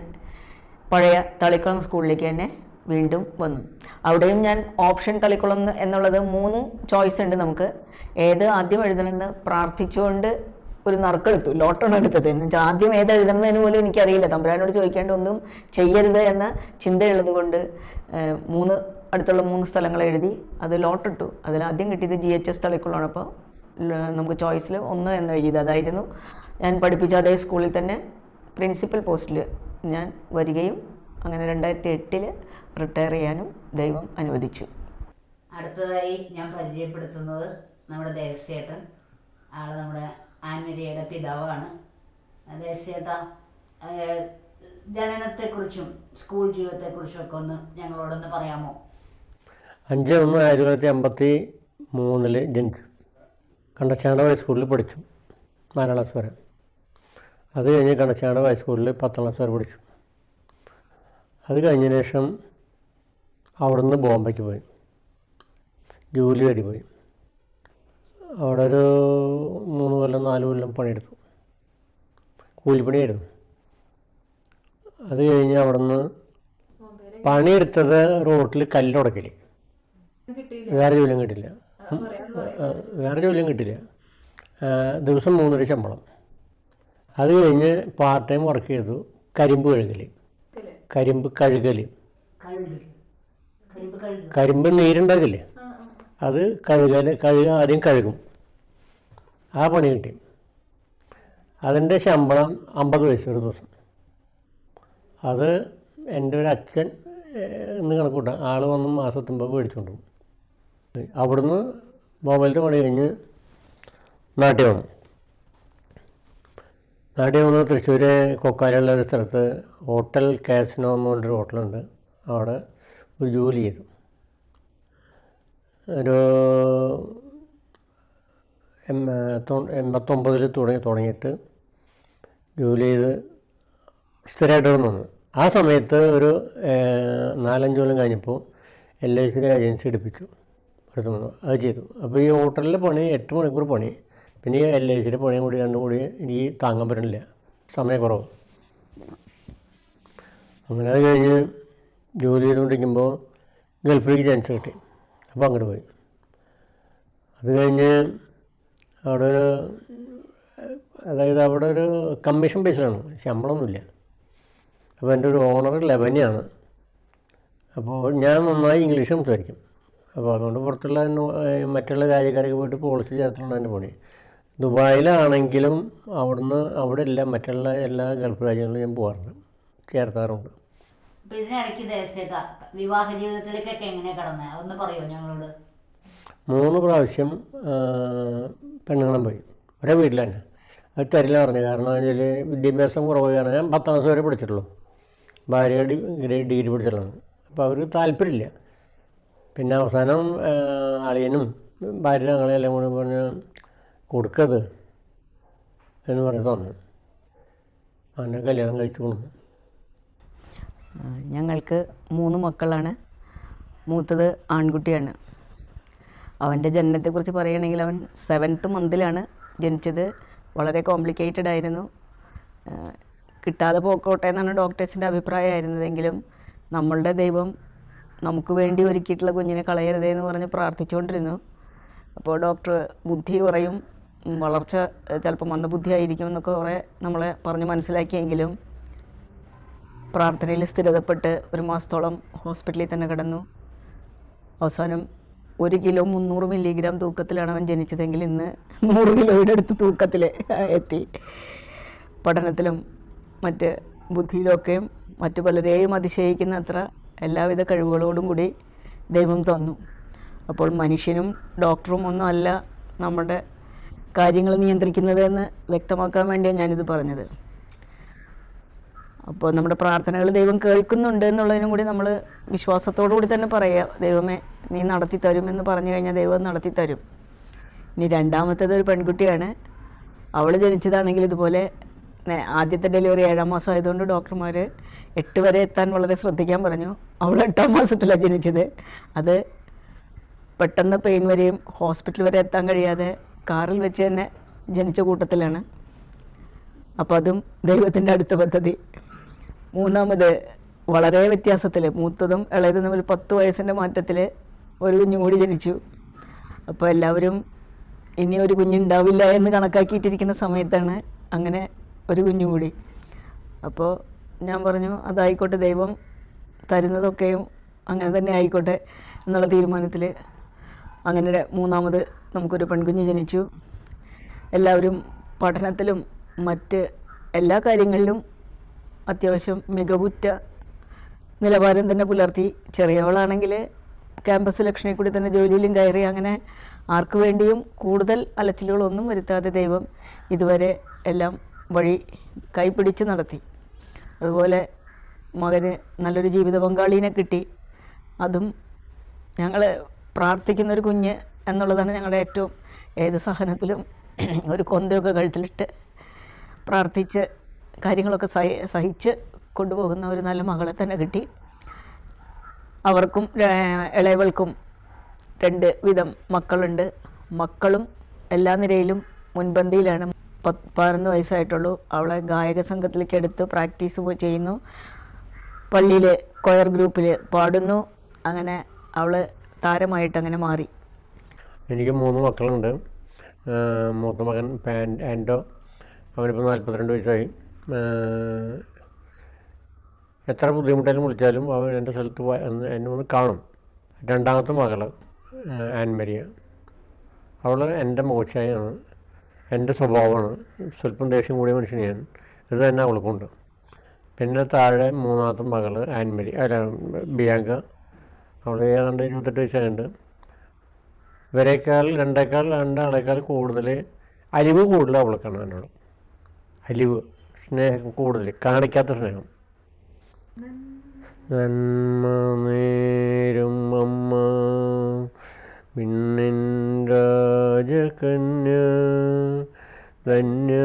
പഴയ തളിക്കുളം സ്കൂളിലേക്ക് തന്നെ വീണ്ടും വന്നു. അവിടെയും ഞാൻ ഓപ്ഷൻ തളിക്കുളം എന്നുള്ളത് 3 ചോയ്സ് ഉണ്ട് നമുക്ക്. ഏത് ആദ്യം എഴുതണമെന്ന് പ്രാർത്ഥിച്ചുകൊണ്ട് ഒരു നറുക്കെടുത്തു, ലോട്ടാണ് എടുത്തത്. എന്ന് വെച്ചാൽ ആദ്യം ഏത് എഴുതണമെന്ന് പോലും എനിക്കറിയില്ല. തമ്പുരാനോട് ചോദിക്കേണ്ട ഒന്നും ചെയ്യരുത് എന്ന ചിന്തയുള്ളത് കൊണ്ട് അടുത്തുള്ള 3 സ്ഥലങ്ങൾ എഴുതി അത് ലോട്ടിട്ടു. അതിലാദ്യം കിട്ടിയത് GHS തളിക്കുളമാണ്. അപ്പോൾ നമുക്ക് ചോയ്സിൽ 1 എന്ന് എഴുതിയത്. അതായിരുന്നു ഞാൻ പഠിപ്പിച്ച അതേ സ്കൂളിൽ തന്നെ പ്രിൻസിപ്പൽ പോസ്റ്റിൽ ഞാൻ വരികയും അങ്ങനെ 2008 റിട്ടയർ ചെയ്യാനും ദൈവം അനുവദിച്ചു. അടുത്തതായി ഞാൻ പരിചയപ്പെടുത്തുന്നത് നമ്മുടെ ദേവസ്യേട്ടൻ. ആൾ നമ്മുടെ ആൻമരിയയുടെ പിതാവാണ്. ദേവസ്യേട്ട, ജനനത്തെക്കുറിച്ചും സ്കൂൾ ജീവിതത്തെക്കുറിച്ചും ഒക്കെ ഒന്ന് ഞങ്ങളോടൊന്ന് പറയാമോ? 5/1/1953 ജനിച്ചു. കണ്ടച്ചാണ ഹൈസ്കൂളിൽ പഠിച്ചു 4ാം ക്ലാസ് വരെ. അത് കഴിഞ്ഞ് കണ്ടച്ചാണ ഹൈസ്കൂളിൽ 10ാം ക്ലാസ് വരെ പഠിച്ചു. അത് കഴിഞ്ഞതിന് ശേഷം അവിടുന്ന് ബോംബെക്ക് പോയി, ജോലി തേടി പോയി. അവിടെ ഒരു 3 കൊല്ലം 4 കൊല്ലം പണിയെടുത്തു, കൂലിപ്പണിയായിരുന്നു. അത് കഴിഞ്ഞ് അവിടുന്ന് പണിയെടുത്തത് റോട്ടിൽ കല്ലുടക്കൽ, വേറെ ജോലിയും കിട്ടില്ല. ദിവസം 3 ശമ്പളം. അത് കഴിഞ്ഞ് പാർട്ട് ടൈം വർക്ക് ചെയ്തു, കരിമ്പ് കഴുകൽ. കരിമ്പ് നീരുണ്ടാക്കില്ലേ, അത് ആദ്യം കഴുകും. ആ പണി കിട്ടി. അതിൻ്റെ ശമ്പളം 50 പൈസ ഒരു ദിവസം. അത് എൻ്റെ ഒരു അച്ഛൻ എന്ന് കണക്കൂട്ടാം, ആൾ വന്ന് മാസത്തുമ്പോൾ മേടിച്ചുകൊണ്ട് പോകും. അവിടുന്ന് മൊബൈലിൻ്റെ പണി കഴിഞ്ഞ് നാട്ടിൽ വന്നു. തൃശ്ശൂർ കൊക്കാലുള്ള ഒരു സ്ഥലത്ത് ഹോട്ടൽ കാസിനോ എന്ന് പറഞ്ഞൊരു ഹോട്ടലുണ്ട്. അവിടെ ഒരു ജോലി ചെയ്തു. ഒരു 89 തുടങ്ങിയിട്ട് ജോലി ചെയ്ത് സ്ഥിരമായിട്ട് വന്നു. ആ സമയത്ത് ഒരു 4-5 കൊല്ലം കഴിഞ്ഞപ്പോൾ LIC ഏജൻസി എടുപ്പിച്ചു. അത് ചെയ്തു. അപ്പോൾ ഈ ഹോട്ടലിലെ പണി 8 മണിക്കൂർ പണി, പിന്നെ ഈ LIC പണിയും കൂടി രണ്ടും കൂടി എനിക്ക് താങ്ങാൻ പറ്റുന്നില്ല, സമയക്കുറവ്. അങ്ങനെ അത് കഴിഞ്ഞ് ജോലി ചെയ്തുകൊണ്ടിരിക്കുമ്പോൾ ഗൾഫിലേക്ക് ചാൻസ് കിട്ടി. അപ്പോൾ അങ്ങോട്ട് പോയി. അത് കഴിഞ്ഞ് അവിടെ അവിടെ ഒരു കമ്മീഷൻ ബേസിലാണ്, ശമ്പളമൊന്നുമില്ല. അപ്പോൾ എൻ്റെ ഒരു ഓണർ ലെബനിയാണ്. അപ്പോൾ ഞാൻ നന്നായി ഇംഗ്ലീഷ് സംസാരിക്കും. അപ്പോൾ അതുകൊണ്ട് പുറത്തുള്ള മറ്റുള്ള കാര്യക്കാരൊക്കെ പോയിട്ട് പോളിസി ചേർത്തുള്ള എൻ്റെ പണി. ദുബായിലാണെങ്കിലും അവിടെ എല്ലാം മറ്റുള്ള എല്ലാ ഗൾഫ് രാജ്യങ്ങളിലും ഞാൻ പോകാറുണ്ട്, ചേർത്താറുണ്ട്. ഇതിനിടയ്ക്ക് ദേവസ്യേട്ട വിവാഹ ജീവിതത്തിലേക്കൊക്കെ എങ്ങനെയാണ് കടന്നത്, അതൊന്ന് പറയുമോ ഞങ്ങളോട്? 3 പ്രാവശ്യം പെണ്ണുങ്ങളും പോയി, ഒരേ വീട്ടിൽ തന്നെ. അത് തരില്ല പറഞ്ഞു. കാരണം അതിൽ വിദ്യാഭ്യാസം കുറവ്. കാരണം ഞാൻ 10ാം ക്ലാസ് വരെ പഠിച്ചിട്ടുള്ളൂ, ഭാര്യ ഡിഗ്രി പഠിച്ചിട്ടുള്ളതാണ്. അപ്പോൾ അവർക്ക് താല്പര്യമില്ല. പിന്നെ അവസാനം അളിയനും ഭാര്യ ഞങ്ങളെല്ലാം കൂടെ പറഞ്ഞ് കൊടുക്കത് എന്ന് പറഞ്ഞ് തന്നു. അങ്ങനെ കല്യാണം കഴിച്ചു കൊണ്ടു. ഞങ്ങൾക്ക് 3 മക്കളാണ്. മൂത്തത് ആൺകുട്ടിയാണ്. അവൻ്റെ ജനനത്തെക്കുറിച്ച് പറയുകയാണെങ്കിൽ അവൻ 7th മന്തിലാണ് ജനിച്ചത്. വളരെ കോംപ്ലിക്കേറ്റഡ് ആയിരുന്നു. കിട്ടാതെ പോക്കോട്ടെ എന്നാണ് ഡോക്ടേഴ്സിൻ്റെ അഭിപ്രായമായിരുന്നതെങ്കിലും നമ്മളുടെ ദൈവം നമുക്ക് വേണ്ടി ഒരുക്കിയിട്ടുള്ള കുഞ്ഞിനെ കളയരുതേ എന്ന് പറഞ്ഞ് പ്രാർത്ഥിച്ചുകൊണ്ടിരുന്നു. അപ്പോൾ ഡോക്ടർ ബുദ്ധി കുറയും, വളർച്ച ചിലപ്പോൾ മന്ദബുദ്ധിയായിരിക്കും എന്നൊക്കെ കുറേ നമ്മളെ പറഞ്ഞ് മനസ്സിലാക്കിയെങ്കിലും പ്രാർത്ഥനയിൽ സ്ഥിരതപ്പെട്ട് 1 മാസത്തോളം ഹോസ്പിറ്റലിൽ തന്നെ കിടന്നു. അവസാനം 1 കിലോ 300 മില്ലിഗ്രാം തൂക്കത്തിലാണ് അവൻ ജനിച്ചതെങ്കിൽ ഇന്ന് 100 കിലോയുടെ അടുത്ത് തൂക്കത്തിൽ എത്തി. പഠനത്തിലും മറ്റ് ബുദ്ധിയിലൊക്കെയും മറ്റു പലരെയും അതിശയിക്കുന്ന അത്ര എല്ലാവിധ കഴിവുകളോടും കൂടി ദൈവം തന്നു. അപ്പോൾ മനുഷ്യനും ഡോക്ടറും ഒന്നും അല്ല നമ്മുടെ കാര്യങ്ങൾ നിയന്ത്രിക്കുന്നത് എന്ന് വ്യക്തമാക്കാൻ വേണ്ടിയാണ് ഞാനിത് പറഞ്ഞത്. അപ്പോൾ നമ്മുടെ പ്രാർത്ഥനകൾ ദൈവം കേൾക്കുന്നുണ്ട് എന്നുള്ളതിനും കൂടി നമ്മൾ വിശ്വാസത്തോടു കൂടി തന്നെ പറയുക, ദൈവമേ നീ നടത്തി തരുമെന്ന് പറഞ്ഞു കഴിഞ്ഞാൽ ദൈവം നടത്തി തരും. ഇനി രണ്ടാമത്തേത് ഒരു പെൺകുട്ടിയാണ്. അവൾ ജനിച്ചതാണെങ്കിൽ ഇതുപോലെ ആദ്യത്തെ ഡെലിവറി 7-ാം മാസം ആയതുകൊണ്ട് ഡോക്ടർമാർ 8 വരെ എത്താൻ വളരെ ശ്രദ്ധിക്കാൻ പറഞ്ഞു. അവൾ 8-ാം മാസത്തിലാണ് ജനിച്ചത്. അത് പെട്ടെന്ന് പെയിൻ വരെയും ഹോസ്പിറ്റൽ വരെ എത്താൻ കഴിയാതെ കാറിൽ വെച്ച് തന്നെ ജനിച്ച കൂട്ടത്തിലാണ്. അപ്പോൾ അതും ദൈവത്തിൻ്റെ അടുത്ത പദ്ധതി. മൂന്നാമത് വളരെ വ്യത്യാസത്തിൽ, മൂത്തതും ഇളയതും തമ്മിൽ 10 വയസ്സിൻ്റെ മാറ്റത്തിൽ ഒരു കുഞ്ഞു കൂടി ജനിച്ചു. അപ്പോൾ എല്ലാവരും ഇനി ഒരു കുഞ്ഞുണ്ടാവില്ല എന്ന് കണക്കാക്കിയിട്ടിരിക്കുന്ന സമയത്താണ് അങ്ങനെ ഒരു കുഞ്ഞു കൂടി. അപ്പോൾ ഞാൻ പറഞ്ഞു അതായിക്കോട്ടെ, ദൈവം തരുന്നതൊക്കെയും അങ്ങനെ തന്നെ ആയിക്കോട്ടെ എന്നുള്ള തീരുമാനത്തിൽ അങ്ങനെ മൂന്നാമത് നമുക്കൊരു പെൺകുഞ്ഞ് ജനിച്ചു. എല്ലാവരും പഠനത്തിലും മറ്റ് എല്ലാ കാര്യങ്ങളിലും അത്യാവശ്യം മികവുറ്റ നിലവാരം തന്നെ പുലർത്തി. ചെറിയവളാണെങ്കിൽ ക്യാമ്പസ് സെലക്ഷനിൽ കൂടി തന്നെ ജോലിയിലും കയറി. അങ്ങനെ ആർക്കു വേണ്ടിയും കൂടുതൽ അലച്ചിലുകളൊന്നും വരുത്താതെ ദൈവം ഇതുവരെ എല്ലാം വഴി കൈപിടിച്ച് നടത്തി. അതുപോലെ മകന് നല്ലൊരു ജീവിത പങ്കാളീനെ കിട്ടി. അതും ഞങ്ങൾ പ്രാർത്ഥിക്കുന്നൊരു കുഞ്ഞ് എന്നുള്ളതാണ് ഞങ്ങളുടെ ഏറ്റവും, ഏത് സഹനത്തിലും ഒരു കൊന്തയൊക്കെ കഴുത്തിലിട്ട് പ്രാർത്ഥിച്ച് കാര്യങ്ങളൊക്കെ സഹിച്ച് കൊണ്ടുപോകുന്ന ഒരു നല്ല മകളെ തന്നെ കിട്ടി. അവർക്കും ഇളയവൾക്കും 2 വീതം മക്കളുണ്ട്. മക്കളും എല്ലാ നിരയിലും മുൻപന്തിയിലാണ്. 11 വയസ്സായിട്ടുള്ളൂ. അവളെ ഗായക സംഘത്തിലേക്ക് എടുത്ത് പ്രാക്ടീസ് ചെയ്യുന്നു. പള്ളിയിൽ കൊയർ ഗ്രൂപ്പിൽ പാടുന്നു. അങ്ങനെ അവൾ താരമായിട്ട് അങ്ങനെ മാറി. എനിക്ക് 3 മക്കളുണ്ട്. മൂത്ത മകൻ ആൻഡോ, അവനിപ്പോൾ 42 വയസ്സായി. എത്ര ബുദ്ധിമുട്ടായാലും വിളിച്ചാലും അവൻ എൻ്റെ സ്ഥലത്ത് എന്നെ ഒന്ന് കാണും. രണ്ടാമത്തെ മകൾ ആൻമരിയ, അവൾ എൻ്റെ മോശയാണ്, എൻ്റെ സ്വഭാവമാണ്, സ്വല്പം ദേഷ്യം കൂടിയ മനുഷ്യനെയാണ്. ഇത് തന്നെ അവൾക്കുണ്ട്. പിന്നെ താഴെ മൂന്നാമത്തെ മകൾ ബിയാങ്ക, അവൾ ഏതാണ്ട് 28 വയസ്സായുണ്ട്. ഇവരേക്കാൾ രണ്ടാളേക്കാൾ കൂടുതൽ അലിവ് കൂടുതൽ അവൾക്കാണ് എന്നോട്. അലിവ്, സ്നേഹം കൂടുതൽ, കാണിക്കാത്ത സ്നേഹം. നന്മ നേരും അമ്മ പിന്നിൻ രാജകന്യ ധന്യ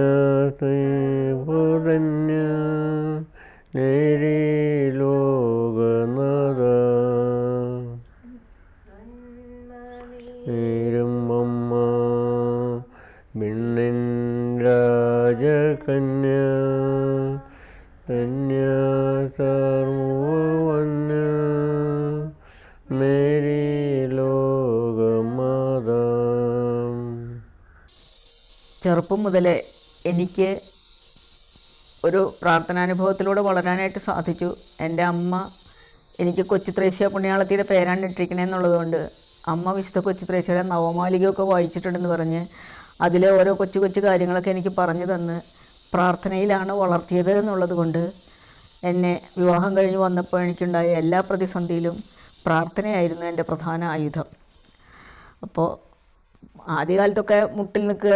ധന്യ നേരി ലോകനാഥ നേരും അമ്മ പിന്നിൻ രാജകന്യ ധന്യ സർവവന്യ മേരി ലോകമാത. ചെറുപ്പം മുതലേ എനിക്ക് ഒരു പ്രാർത്ഥനാനുഭവത്തിലൂടെ വളരാനായിട്ട് സാധിച്ചു. എൻ്റെ അമ്മ എനിക്ക് കൊച്ചു ത്രേസ്യ പുണ്യാളത്തിയുടെ പേരാണ് ഇട്ടിരിക്കണേന്നുള്ളതുകൊണ്ട് അമ്മ വിശുദ്ധ കൊച്ചു ത്രേസ്യയുടെ നവമാലികയൊക്കെ വായിച്ചിട്ടുണ്ടെന്ന് പറഞ്ഞ് അതിലെ ഓരോ കൊച്ചു കൊച്ചു കാര്യങ്ങളൊക്കെ എനിക്ക് പറഞ്ഞു തന്ന് പ്രാർത്ഥനയിലാണ് വളർത്തിയത് എന്നുള്ളത് കൊണ്ട് എന്നെ വിവാഹം കഴിഞ്ഞ് വന്നപ്പോൾ എനിക്കുണ്ടായ എല്ലാ പ്രതിസന്ധിയിലും പ്രാർത്ഥനയായിരുന്നു എൻ്റെ പ്രധാന ആയുധം. അപ്പോൾ ആദ്യകാലത്തൊക്കെ മുട്ടിൽ നിൽക്കുക,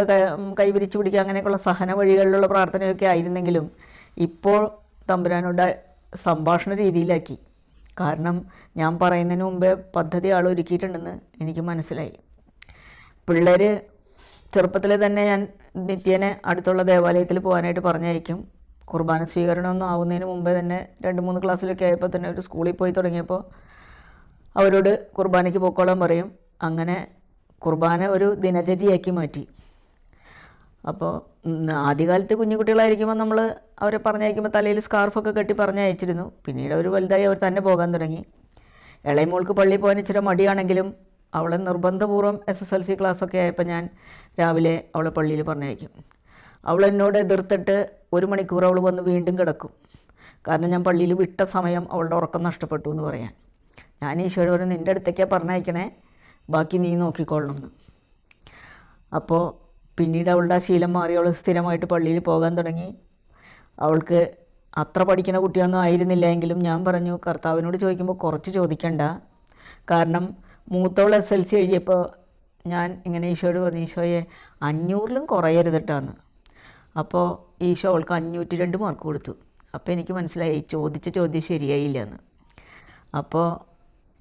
കൈവിരിച്ചു പിടിക്കുക, അങ്ങനെയൊക്കെയുള്ള സഹന വഴികളിലുള്ള പ്രാർത്ഥനയൊക്കെ ആയിരുന്നെങ്കിലും ഇപ്പോൾ തമ്പുരാനോട് സംഭാഷണ രീതിയിലാക്കി. കാരണം ഞാൻ പറയുന്നതിന് മുമ്പേ പദ്ധതി ആൾ ഒരുക്കിയിട്ടുണ്ടെന്ന് എനിക്ക് മനസ്സിലായി. പിള്ളേർ ചെറുപ്പത്തിൽ തന്നെ ഞാൻ നിത്യേനെ അടുത്തുള്ള ദേവാലയത്തിൽ പോകാനായിട്ട് പറഞ്ഞയക്കും. കുർബാന സ്വീകരണമൊന്നും ആവുന്നതിന് മുമ്പേ തന്നെ 2-3 ക്ലാസ്സിലൊക്കെ ആയപ്പോൾ തന്നെ ഒരു സ്കൂളിൽ പോയി തുടങ്ങിയപ്പോൾ അവരോട് കുർബാനയ്ക്ക് പോയിക്കോളാൻ പറയും. അങ്ങനെ കുർബാന ഒരു ദിനചര്യയാക്കി മാറ്റി. അപ്പോൾ ആദ്യകാലത്ത് കുഞ്ഞു കുട്ടികളായിരിക്കുമ്പോൾ നമ്മൾ അവരെ പറഞ്ഞയക്കുമ്പോൾ തലയിൽ സ്കാർഫൊക്കെ കെട്ടി പറഞ്ഞയച്ചിരുന്നു. പിന്നീട് അവർ വലുതായി അവർ തന്നെ പോകാൻ തുടങ്ങി. ഇളയമോൾക്ക് പള്ളിയിൽ പോകാൻ ഇച്ചിരി മടിയാണെങ്കിലും അവളെ നിർബന്ധപൂർവ്വം SSLC ക്ലാസ്സൊക്കെ ആയപ്പോൾ ഞാൻ രാവിലെ അവളെ പള്ളിയിൽ പറഞ്ഞയക്കും. അവൾ എന്നോട് എതിർത്തിട്ട് 1 മണിക്കൂർ അവൾ വന്ന് വീണ്ടും കിടക്കും. കാരണം ഞാൻ പള്ളിയിൽ വിട്ട സമയം അവളുടെ ഉറക്കം നഷ്ടപ്പെട്ടു എന്ന് പറയാൻ. ഞാൻ ഈശോയോട് പറഞ്ഞു, നിൻ്റെ അടുത്തേക്കാണ് പറഞ്ഞയക്കണേ, ബാക്കി നീ നോക്കിക്കൊള്ളണം എന്ന്. അപ്പോൾ പിന്നീട് അവളുടെ ആ ശീലം മാറി. അവൾ സ്ഥിരമായിട്ട് പള്ളിയിൽ പോകാൻ തുടങ്ങി. അവൾക്ക് അത്ര പഠിക്കുന്ന കുട്ടിയൊന്നും ആയിരുന്നില്ല എങ്കിലും ഞാൻ പറഞ്ഞു, കർത്താവിനോട് ചോദിക്കുമ്പോൾ കുറച്ച് ചോദിക്കണ്ട. കാരണം മൂത്തവൾ SLC എഴുതിയപ്പോൾ ഞാൻ ഇങ്ങനെ ഈശോയോട് പറഞ്ഞു, ഈശോയെ 500-ലും കുറയരുതിട്ടാന്ന്. അപ്പോൾ ഈശോ അവൾക്ക് 502 മാർക്ക് കൊടുത്തു. അപ്പോൾ എനിക്ക് മനസ്സിലായി ചോദിച്ച ചോദ്യം ശരിയായില്ല എന്ന്. അപ്പോൾ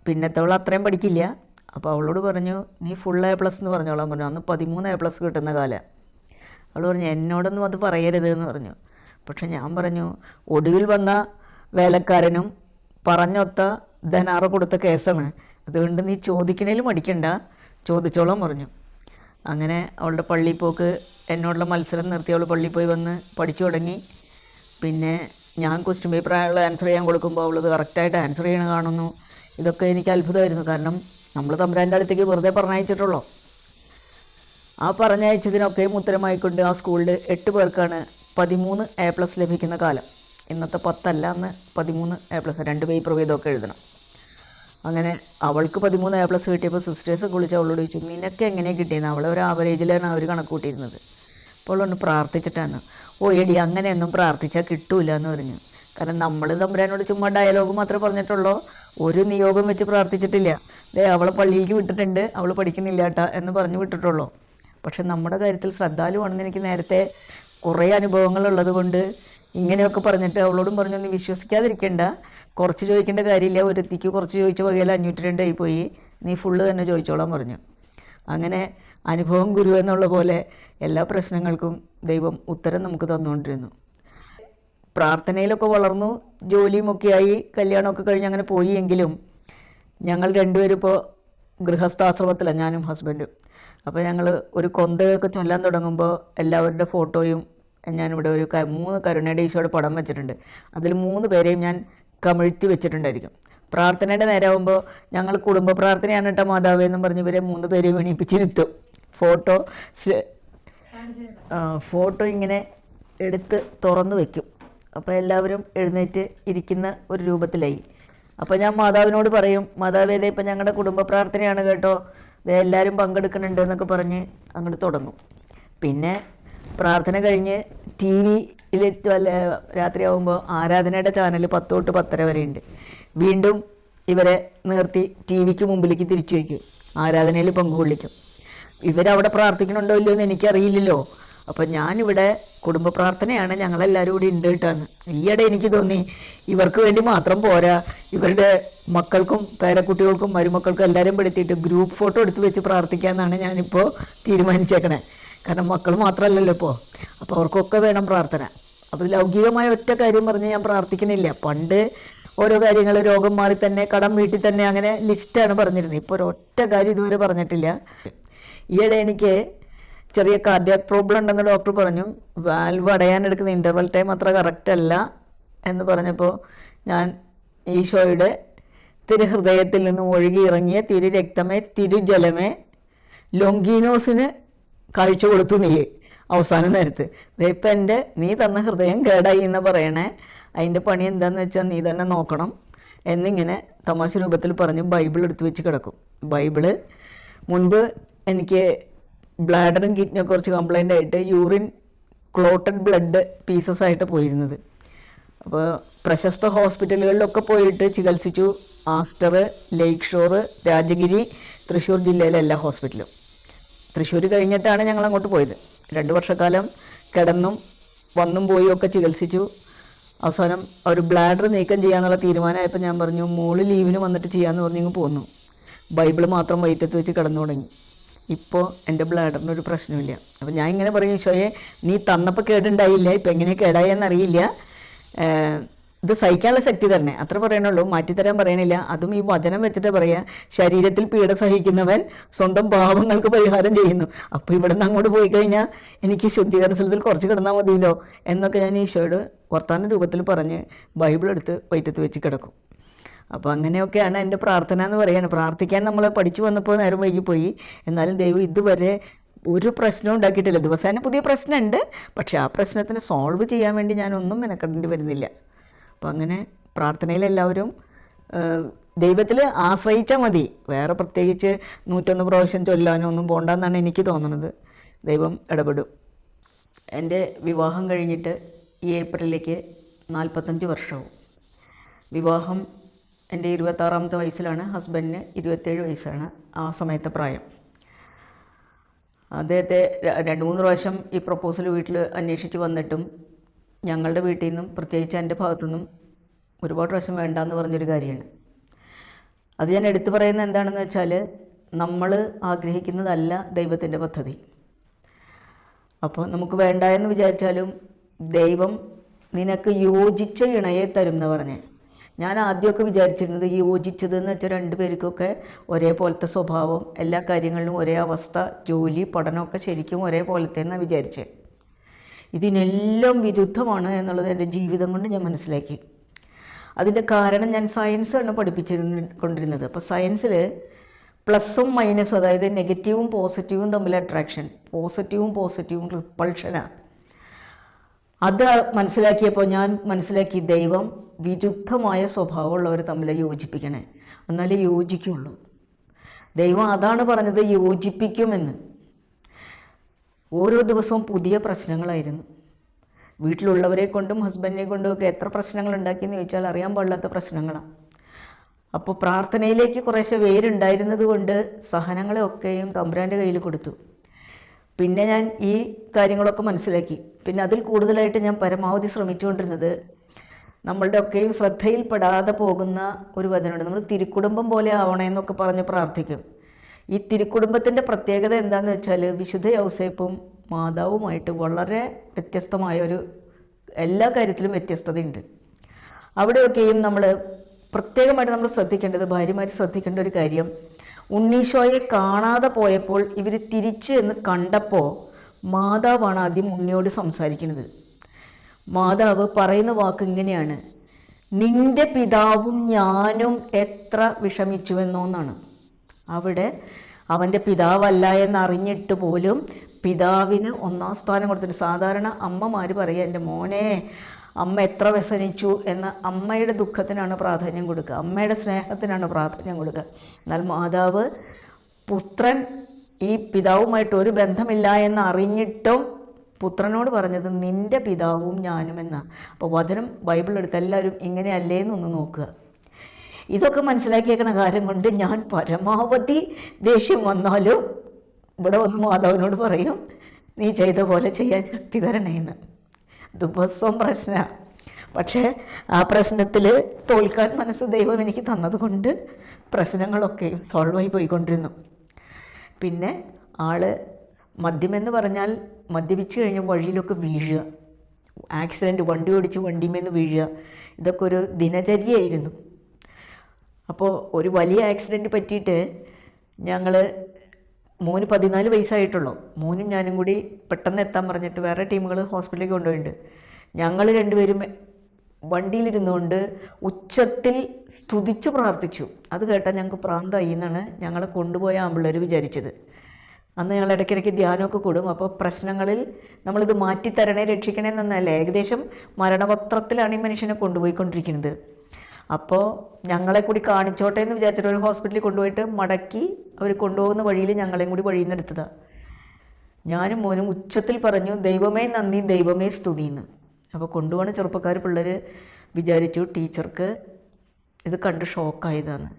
പിന്നത്തവൾ അത്രയും പഠിക്കില്ല. അപ്പോൾ അവളോട് പറഞ്ഞു, നീ ഫുൾ A+ എന്ന് പറഞ്ഞോളാൻ പറഞ്ഞു. അന്ന് 13 A+ കിട്ടുന്ന കാലം. അവൾ പറഞ്ഞു, എന്നോടൊന്നും അത് പറയരുത് എന്ന് പറഞ്ഞു. പക്ഷെ ഞാൻ പറഞ്ഞു ഒടുവിൽ വന്ന വേലക്കാരനും പറഞ്ഞൊത്ത ധനാറ് കൊടുത്ത കേസാണ്, അതുകൊണ്ട് നീ ചോദിക്കണേലും മടിക്കണ്ട, ചോദിച്ചോളാൻ പറഞ്ഞു. അങ്ങനെ അവളുടെ പള്ളിയിൽ പോക്ക് എന്നോടുള്ള മത്സരം നിർത്തി അവൾ പള്ളിയിൽ പോയി വന്ന് പഠിച്ചു തുടങ്ങി. പിന്നെ ഞാൻ ക്വസ്റ്റ്യൻ പേപ്പർ ആൻസർ ചെയ്യാൻ കൊടുക്കുമ്പോൾ അവളത് കറക്റ്റായിട്ട് ആൻസർ ചെയ്യണ കാണുന്നു. ഇതൊക്കെ എനിക്ക് അത്ഭുതമായിരുന്നു. കാരണം നമ്മൾ തമ്പുരാൻ്റെ അടുത്തേക്ക് വെറുതെ പറഞ്ഞയച്ചിട്ടുള്ളൂ. ആ പറഞ്ഞയച്ചതിനൊക്കെയും ഉത്തരമായിക്കൊണ്ട് ആ സ്കൂളിൽ 8 പേർക്കാണ് 13 A+ ലഭിക്കുന്ന കാലം. ഇന്നത്തെ 10 അല്ല, അന്ന് 13 A+, 2 പേപ്പർ വീതമൊക്കെ എഴുതണം. അങ്ങനെ അവൾക്ക് 13 A+ കിട്ടിയപ്പോൾ സിസ്റ്റേഴ്സൊക്കെ വിളിച്ച് അവളോട് ചോദിച്ചു, നിനക്ക് എങ്ങനെയാണ് കിട്ടിയെന്ന്. അവളെ ഒരു ആവറേജിലാണ് അവർ കണക്ക് കൂട്ടിയിരുന്നത്. അപ്പോൾ അവളൊന്ന് പ്രാർത്ഥിച്ചിട്ടാണ്. ഓ എടി അങ്ങനെയൊന്നും പ്രാർത്ഥിച്ചാൽ കിട്ടൂല എന്ന് പറഞ്ഞു. കാരണം നമ്മൾ തമ്പുരാനോട് ചുമ്മാ ഡയലോഗ് മാത്രമേ പറഞ്ഞിട്ടുള്ളൂ, ഒരു നിയോഗം വെച്ച് പ്രാർത്ഥിച്ചിട്ടില്ല. അവളെ പള്ളിയിലേക്ക് വിട്ടിട്ടുണ്ട്, അവൾ പഠിക്കുന്നില്ല കേട്ടാ എന്ന് പറഞ്ഞു വിട്ടിട്ടുള്ളൂ. പക്ഷെ നമ്മുടെ കാര്യത്തിൽ ശ്രദ്ധാലുവാണെന്ന് എനിക്ക് നേരത്തെ കുറേ അനുഭവങ്ങളുള്ളത് കൊണ്ട് ഇങ്ങനെയൊക്കെ പറഞ്ഞിട്ട് അവളോടും പറഞ്ഞു, നീ വിശ്വസിക്കാതിരിക്കേണ്ട, കുറച്ച് ചോദിക്കേണ്ട കാര്യമില്ല, ഒരുത്തിക്ക് കുറച്ച് ചോദിച്ച വകയിൽ 502 ആയിപ്പോയി, നീ ഫുള്ള് തന്നെ ചോദിച്ചോളാൻ പറഞ്ഞു. അങ്ങനെ അനുഭവം ഗുരു എന്നുള്ള പോലെ എല്ലാ പ്രശ്നങ്ങൾക്കും ദൈവം ഉത്തരം നമുക്ക് തന്നുകൊണ്ടിരുന്നു. പ്രാർത്ഥനയിലൊക്കെ വളർന്നു, ജോലിയുമൊക്കെയായി, കല്യാണമൊക്കെ കഴിഞ്ഞ് അങ്ങനെ പോയി. എങ്കിലും ഞങ്ങൾ രണ്ടുപേരും ഇപ്പോൾ ഗൃഹസ്ഥാശ്രമത്തിലാണ്, ഞാനും ഹസ്ബൻഡും. അപ്പോൾ ഞങ്ങൾ ഒരു കൊന്തയൊക്കെ ചൊല്ലാൻ തുടങ്ങുമ്പോൾ എല്ലാവരുടെ ഫോട്ടോയും ഞാനിവിടെ ഒരു 3 കരുണയുടെ ഈശോയുടെ പടം വെച്ചിട്ടുണ്ട്. അതിൽ 3 പേരെയും ഞാൻ കമിഴ്ത്തി വെച്ചിട്ടുണ്ടായിരിക്കും. പ്രാർത്ഥനയുടെ നേരമാകുമ്പോൾ ഞങ്ങൾ കുടുംബ പ്രാർത്ഥനയാണ് കേട്ടോ മാതാവേ എന്നും പറഞ്ഞ് ഇവരെ 3 പേരെയും എണീപ്പിച്ചിരുത്തും. ഫോട്ടോ ഇങ്ങനെ എടുത്ത് തുറന്നു വയ്ക്കും. അപ്പോൾ എല്ലാവരും എഴുന്നേറ്റ് ഇരിക്കുന്ന ഒരു രൂപത്തിലായി. അപ്പോൾ ഞാൻ മാതാവിനോട് പറയും, മാതാവേ ദേ ഇപ്പം ഞങ്ങളുടെ കുടുംബ പ്രാർത്ഥനയാണ് കേട്ടോ, എല്ലാവരും പങ്കെടുക്കുന്നുണ്ട് എന്നൊക്കെ പറഞ്ഞ് അങ്ങോട്ട് തുടങ്ങും. പിന്നെ പ്രാർത്ഥന കഴിഞ്ഞ് ടി വിയിൽ രാത്രിയാകുമ്പോൾ ആരാധനയുടെ ചാനൽ 10 തൊട്ട് 10:30 വരെ ഉണ്ട്. വീണ്ടും ഇവരെ നിർത്തി ടി വിക്ക് മുമ്പിലേക്ക് തിരിച്ചു വയ്ക്കും, ആരാധനയിൽ പങ്കുകൊള്ളിക്കും. ഇവരവിടെ പ്രാർത്ഥിക്കണുണ്ടോ ഇല്ലയോ എന്ന് എനിക്കറിയില്ലല്ലോ. അപ്പം ഞാനിവിടെ കുടുംബ പ്രാർത്ഥനയാണ്, ഞങ്ങളെല്ലാവരും കൂടി ഉണ്ട് കേട്ടാന്ന്. ഈയിടെ എനിക്ക് തോന്നി ഇവർക്ക് വേണ്ടി മാത്രം പോരാ, ഇവരുടെ മക്കൾക്കും പേരക്കുട്ടികൾക്കും മരുമക്കൾക്കും എല്ലാവരും പെടുത്തിയിട്ട് ഗ്രൂപ്പ് ഫോട്ടോ എടുത്ത് വെച്ച് പ്രാർത്ഥിക്കാമെന്നാണ് ഞാനിപ്പോൾ തീരുമാനിച്ചേക്കണേ. കാരണം മക്കൾ മാത്രമല്ലല്ലോ ഇപ്പോൾ, അപ്പോൾ അവർക്കൊക്കെ വേണം പ്രാർത്ഥന. അപ്പോൾ ലൗകികമായ ഒറ്റ കാര്യം പറഞ്ഞ് ഞാൻ പ്രാർത്ഥിക്കണില്ല. പണ്ട് ഓരോ കാര്യങ്ങൾ, രോഗം മാറി തന്നെ, കടം വീട്ടിൽ തന്നെ, അങ്ങനെ ലിസ്റ്റാണ് പറഞ്ഞിരുന്നത്. ഇപ്പോൾ ഒരൊറ്റ കാര്യം ഇതുവരെ പറഞ്ഞിട്ടില്ല. ഈയിടെ എനിക്ക് ചെറിയ കാർഡിയാക് പ്രോബ്ലം ഉണ്ടെന്ന് ഡോക്ടർ പറഞ്ഞു. വാൽവ് അടയാനെടുക്കുന്ന ഇൻ്റർവൽ ടൈം അത്ര കറക്റ്റ് അല്ല എന്ന് പറഞ്ഞപ്പോൾ ഞാൻ ഈശോയുടെ തിരുഹൃദയത്തിൽ നിന്ന് ഒഴുകി ഇറങ്ങിയ തിരു രക്തമേ തിരുജലമേ ലൊങ്കീനോസിന് കാഴ്ച കൊടുത്തു നീ അവസാന നേരത്ത്. ഇപ്പം എൻ്റെ നീ തന്ന ഹൃദയം കേടായി എന്ന് പറയണേ, അതിൻ്റെ പണി എന്താണെന്ന് വെച്ചാൽ നീ തന്നെ നോക്കണം എന്നിങ്ങനെ തമാശ രൂപത്തിൽ പറഞ്ഞ് ബൈബിൾ എടുത്ത് വെച്ച് കിടക്കും. ബൈബിള് മുൻപ് എനിക്ക് ബ്ലാഡറും കിഡ്നിയൊക്കെ കുറച്ച് കംപ്ലൈൻ്റ് ആയിട്ട് യൂറിൻ ക്ലോട്ടഡ് ബ്ലഡ് പീസസ് ആയിട്ട് പോയിരുന്നത്. അപ്പോൾ പ്രശസ്ത ഹോസ്പിറ്റലുകളിലൊക്കെ പോയിട്ട് ചികിത്സിച്ചു. Aster, lake shore, Rajagiri, Thrissur ജില്ലയിലെ എല്ലാ ഹോസ്പിറ്റലും. തൃശ്ശൂർ കഴിഞ്ഞിട്ടാണ് ഞങ്ങൾ അങ്ങോട്ട് പോയത്. 2 വർഷക്കാലം കിടന്നും വന്നും പോയും ഒക്കെ ചികിത്സിച്ചു. അവസാനം ഒരു ബ്ലാഡർ നീക്കം ചെയ്യാന്നുള്ള തീരുമാനമായപ്പോൾ ഞാൻ പറഞ്ഞു, മോള് ലീവിന് വന്നിട്ട് ചെയ്യാമെന്ന് പറഞ്ഞ് പോന്നു. ബൈബിൾ മാത്രം വയറ്റത്ത് വെച്ച് കിടന്നു തുടങ്ങി. ഇപ്പോൾ എൻ്റെ ബ്ലാഡറിനൊരു പ്രശ്നമില്ല. അപ്പോൾ ഞാൻ ഇങ്ങനെ പറയും, ഈശോയെ നീ തന്നപ്പോൾ കേടുണ്ടായില്ല, ഇപ്പം എങ്ങനെ കേടായെന്നറിയില്ല, ഇത് സഹിക്കാനുള്ള ശക്തി തന്നെ, അത്ര പറയണുള്ളൂ, മാറ്റിത്തരാൻ പറയണില്ല. അതും ഈ വചനം വെച്ചിട്ട് പറയാം, ശരീരത്തിൽ പീഡ സഹിക്കുന്നവൻ സ്വന്തം പാപങ്ങൾക്ക് പരിഹാരം ചെയ്യുന്നു. അപ്പോൾ ഇവിടെ നിന്ന് അങ്ങോട്ട് പോയി കഴിഞ്ഞാൽ എനിക്ക് ശുദ്ധീകരണ സ്ഥലത്തിൽ കുറച്ച് കിടന്നാൽ മതിയല്ലോ എന്നൊക്കെ ഞാൻ ഈശോയോട് വർത്താന രൂപത്തിൽ പറഞ്ഞ് ബൈബിൾ എടുത്ത് വയറ്റത്ത് വെച്ച് കിടക്കും. അപ്പോൾ അങ്ങനെയൊക്കെയാണ് എൻ്റെ പ്രാർത്ഥന എന്ന് പറയുന്നത്. പ്രാർത്ഥിക്കാൻ നമ്മൾ പഠിച്ചു വന്നപ്പോൾ നേരം വൈകിപ്പോയി. എന്നാലും ദൈവം ഇതുവരെ ഒരു പ്രശ്നവും ഉണ്ടാക്കിയിട്ടില്ല. ദിവസേന പുതിയ പ്രശ്നമുണ്ട്, പക്ഷേ ആ പ്രശ്നത്തിന് സോൾവ് ചെയ്യാൻ വേണ്ടി ഞാനൊന്നും മെനക്കെടേണ്ടി വരുന്നില്ല. അപ്പം അങ്ങനെ പ്രാർത്ഥനയിൽ എല്ലാവരും ദൈവത്തിൽ ആശ്രയിച്ചാൽ മതി. വേറെ പ്രത്യേകിച്ച് 101 പ്രാവശ്യം ചൊല്ലാനോ ഒന്നും പോകണ്ടെന്നാണ് എനിക്ക് തോന്നുന്നത്. ദൈവം ഇടപെടും. എൻ്റെ വിവാഹം കഴിഞ്ഞിട്ട് ഈ ഏപ്രിലേക്ക് 45 വർഷവും. വിവാഹം എൻ്റെ 26ാമത്തെ വയസ്സിലാണ്, ഹസ്ബൻഡിന് 27 വയസ്സാണ് ആ സമയത്തെ പ്രായം. അദ്ദേഹത്തെ 2-3 പ്രാവശ്യം ഈ പ്രപ്പോസൽ വീട്ടിൽ അന്വേഷിച്ച് വന്നിട്ടും ഞങ്ങളുടെ വീട്ടിൽ നിന്നും പ്രത്യേകിച്ച് എൻ്റെ ഭാഗത്തു നിന്നും ഒരുപാട് പ്രാവശ്യം വേണ്ടാന്ന് പറഞ്ഞൊരു കാര്യമാണ്. അത് ഞാൻ എടുത്തു പറയുന്നത് എന്താണെന്ന് വെച്ചാൽ, നമ്മൾ ആഗ്രഹിക്കുന്നതല്ല ദൈവത്തിൻ്റെ പദ്ധതി. അപ്പോൾ നമുക്ക് വേണ്ട എന്ന് വിചാരിച്ചാലും ദൈവം നിനക്ക് യോജിച്ച ഇണയെ തരും എന്ന് പറഞ്ഞ്. ഞാൻ ആദ്യമൊക്കെ വിചാരിച്ചിരുന്നത് യോജിച്ചതെന്ന് വെച്ചാൽ രണ്ടുപേർക്കൊക്കെ ഒരേപോലത്തെ സ്വഭാവം, എല്ലാ കാര്യങ്ങളിലും ഒരേ അവസ്ഥ, ജോലി, പഠനമൊക്കെ ശരിക്കും ഒരേപോലത്തെ എന്നാണ് വിചാരിച്ചത്. ഇതിനെല്ലാം വിരുദ്ധമാണ് എന്നുള്ളത് എൻ്റെ ജീവിതം കൊണ്ട് ഞാൻ മനസ്സിലാക്കി. അതിൻ്റെ കാരണം ഞാൻ സയൻസാണ് കൊണ്ടിരുന്നത്. അപ്പോൾ സയൻസിൽ പ്ലസ്സും മൈനസും, അതായത് നെഗറ്റീവും പോസിറ്റീവും തമ്മിൽ അട്രാക്ഷൻ, പോസിറ്റീവും റിപ്പൾഷനാണ്. അത് മനസ്സിലാക്കിയപ്പോൾ ഞാൻ മനസ്സിലാക്കി ദൈവം വിരുദ്ധമായ സ്വഭാവമുള്ളവർ തമ്മിൽ യോജിപ്പിക്കണേ, എന്നാലേ യോജിക്കുള്ളൂ. ദൈവം അതാണ് പറഞ്ഞത്, യോജിപ്പിക്കുമെന്ന്. ഓരോ ദിവസവും പുതിയ പ്രശ്നങ്ങളായിരുന്നു. വീട്ടിലുള്ളവരെ കൊണ്ടും ഹസ്ബൻഡിനെ കൊണ്ടും ഒക്കെ എത്ര പ്രശ്നങ്ങൾ ഉണ്ടാക്കിയെന്ന് ചോദിച്ചാൽ അറിയാൻ പാടില്ലാത്ത പ്രശ്നങ്ങളാണ്. അപ്പോൾ പ്രാർത്ഥനയിലേക്ക് കുറേശ്ശെ വേരുണ്ടായിരുന്നത് കൊണ്ട് സഹനങ്ങളെയൊക്കെയും തമ്പുരാൻ്റെ കയ്യിൽ കൊടുത്തു. പിന്നെ ഞാൻ ഈ കാര്യങ്ങളൊക്കെ മനസ്സിലാക്കി. പിന്നെ അതിൽ കൂടുതലായിട്ട് ഞാൻ പരമാവധി ശ്രമിച്ചുകൊണ്ടിരുന്നത്, നമ്മളുടെ ഒക്കെയും ശ്രദ്ധയിൽപ്പെടാതെ പോകുന്ന ഒരു വചനമുണ്ട്. നമ്മൾ തിരുക്കുടുംബം പോലെ ആവണമെന്നൊക്കെ പറഞ്ഞ് പ്രാർത്ഥിക്കും. ഈ തിരുക്കുടുംബത്തിൻ്റെ പ്രത്യേകത എന്താണെന്ന് വെച്ചാൽ വിശുദ്ധ യൗസേപ്പും മാതാവുമായിട്ട് വളരെ വ്യത്യസ്തമായ എല്ലാ കാര്യത്തിലും വ്യത്യസ്തതയുണ്ട്. അവിടെയൊക്കെയും നമ്മൾ പ്രത്യേകമായിട്ട് നമ്മൾ ശ്രദ്ധിക്കേണ്ടത്, ഭാര്യമാർ ശ്രദ്ധിക്കേണ്ട ഒരു കാര്യം, ഉണ്ണീശോയെ കാണാതെ പോയപ്പോൾ ഇവർ തിരിച്ച് എന്ന് കണ്ടപ്പോൾ മാതാവാണ് ആദ്യം ഉണ്ണിയോട് സംസാരിക്കുന്നത്. മാതാവ് പറയുന്ന വാക്ക് ഇങ്ങനെയാണ്, നിന്റെ പിതാവും ഞാനും എത്ര വിഷമിച്ചുവെന്നോന്നാണ്. അവിടെ അവൻ്റെ പിതാവല്ല എന്നറിഞ്ഞിട്ട് പോലും പിതാവിന് ഒന്നാം സ്ഥാനം കൊടുത്തിട്ട്, സാധാരണ അമ്മമാർ പറയുക എൻ്റെ മോനെ അമ്മ എത്ര വ്യസനിച്ചു എന്ന് അമ്മയുടെ ദുഃഖത്തിനാണ് പ്രാധാന്യം കൊടുക്കുക, അമ്മയുടെ സ്നേഹത്തിനാണ് പ്രാധാന്യം കൊടുക്കുക. എന്നാൽ മാതാവ് പുത്രൻ ഈ പിതാവുമായിട്ട് ഒരു ബന്ധമില്ല എന്ന് അറിഞ്ഞിട്ടും പുത്രനോട് പറഞ്ഞത് നിൻ്റെ പിതാവും ഞാനും എന്നാണ്. അപ്പോൾ വചനം ബൈബിൾ എടുത്ത് എല്ലാവരും ഇങ്ങനെയല്ലേന്നൊന്ന് നോക്കുക. ഇതൊക്കെ മനസ്സിലാക്കിയേക്കണ കാര്യം കൊണ്ട് ഞാൻ പരമാവധി ദേഷ്യം വന്നാലും ഇവിടെ വന്ന് മാതാവിനോട് പറയും, നീ ചെയ്ത പോലെ ചെയ്യാൻ ശക്തി തരണേന്ന്. ദിവസവും പ്രശ്നമാണ്. പക്ഷേ ആ പ്രശ്നത്തിൽ തോൽക്കാൻ മനസ്സ് ദൈവം എനിക്ക് തന്നതുകൊണ്ട് പ്രശ്നങ്ങളൊക്കെ സോൾവായി പോയിക്കൊണ്ടിരുന്നു. പിന്നെ മദ്യമെന്ന് പറഞ്ഞാൽ മദ്യപിച്ച് കഴിഞ്ഞ് വഴിയിലൊക്കെ വീഴുക, ആക്സിഡൻറ്റ്, വണ്ടി ഓടിച്ച് വണ്ടിമേന്ന് വീഴുക, ഇതൊക്കെ ഒരു ദിനചര്യയായിരുന്നു. അപ്പോൾ ഒരു വലിയ ആക്സിഡൻറ്റ് പറ്റിയിട്ട് മോന് 14 വയസ്സായിട്ടുള്ളൂ. മോനും ഞാനും കൂടി പെട്ടെന്ന് എത്താൻ പറഞ്ഞിട്ട് വേറെ ടീമുകൾ ഹോസ്പിറ്റലിലേക്ക് കൊണ്ടുപോയിട്ടുണ്ട്. ഞങ്ങൾ രണ്ടുപേരും വണ്ടിയിലിരുന്നുകൊണ്ട് ഉച്ചത്തിൽ സ്തുതിച്ച് പ്രാർത്ഥിച്ചു. അത് കേട്ടാൽ ഞങ്ങൾക്ക് പ്രാന്തായി എന്നാണ് ഞങ്ങളെ കൊണ്ടുപോയ ആമ്പിള്ളേർ വിചാരിച്ചത്. അന്ന് ഞങ്ങൾ ഇടയ്ക്കിടയ്ക്ക് ധ്യാനമൊക്കെ കൂടും. അപ്പോൾ പ്രശ്നങ്ങളിൽ നമ്മളിത് മാറ്റിത്തരണേ, രക്ഷിക്കണേ എന്നല്ല, ഏകദേശം മരണപത്രത്തിലാണ് ഈ മനുഷ്യനെ കൊണ്ടുപോയിക്കൊണ്ടിരിക്കുന്നത്. അപ്പോൾ ഞങ്ങളെ കൂടി കാണിച്ചോട്ടെ എന്ന് വിചാരിച്ചിട്ട് ഒരു ഹോസ്പിറ്റലിൽ കൊണ്ടുപോയിട്ട് മടക്കി അവർ കൊണ്ടുപോകുന്ന വഴിയിൽ ഞങ്ങളെയും കൂടി വഴിയിൽ നിന്ന് എടുത്തതാണ്. ഞാനും മോനും ഉച്ചത്തിൽ പറഞ്ഞു, ദൈവമേ നന്ദി, ദൈവമേ സ്തുതിന്ന്. അപ്പോൾ കൊണ്ടുപോകുന്ന ചെറുപ്പക്കാർ പിള്ളേർ വിചാരിച്ചു ടീച്ചർക്ക് ഇത് കണ്ട് ഷോക്കായതാണ്.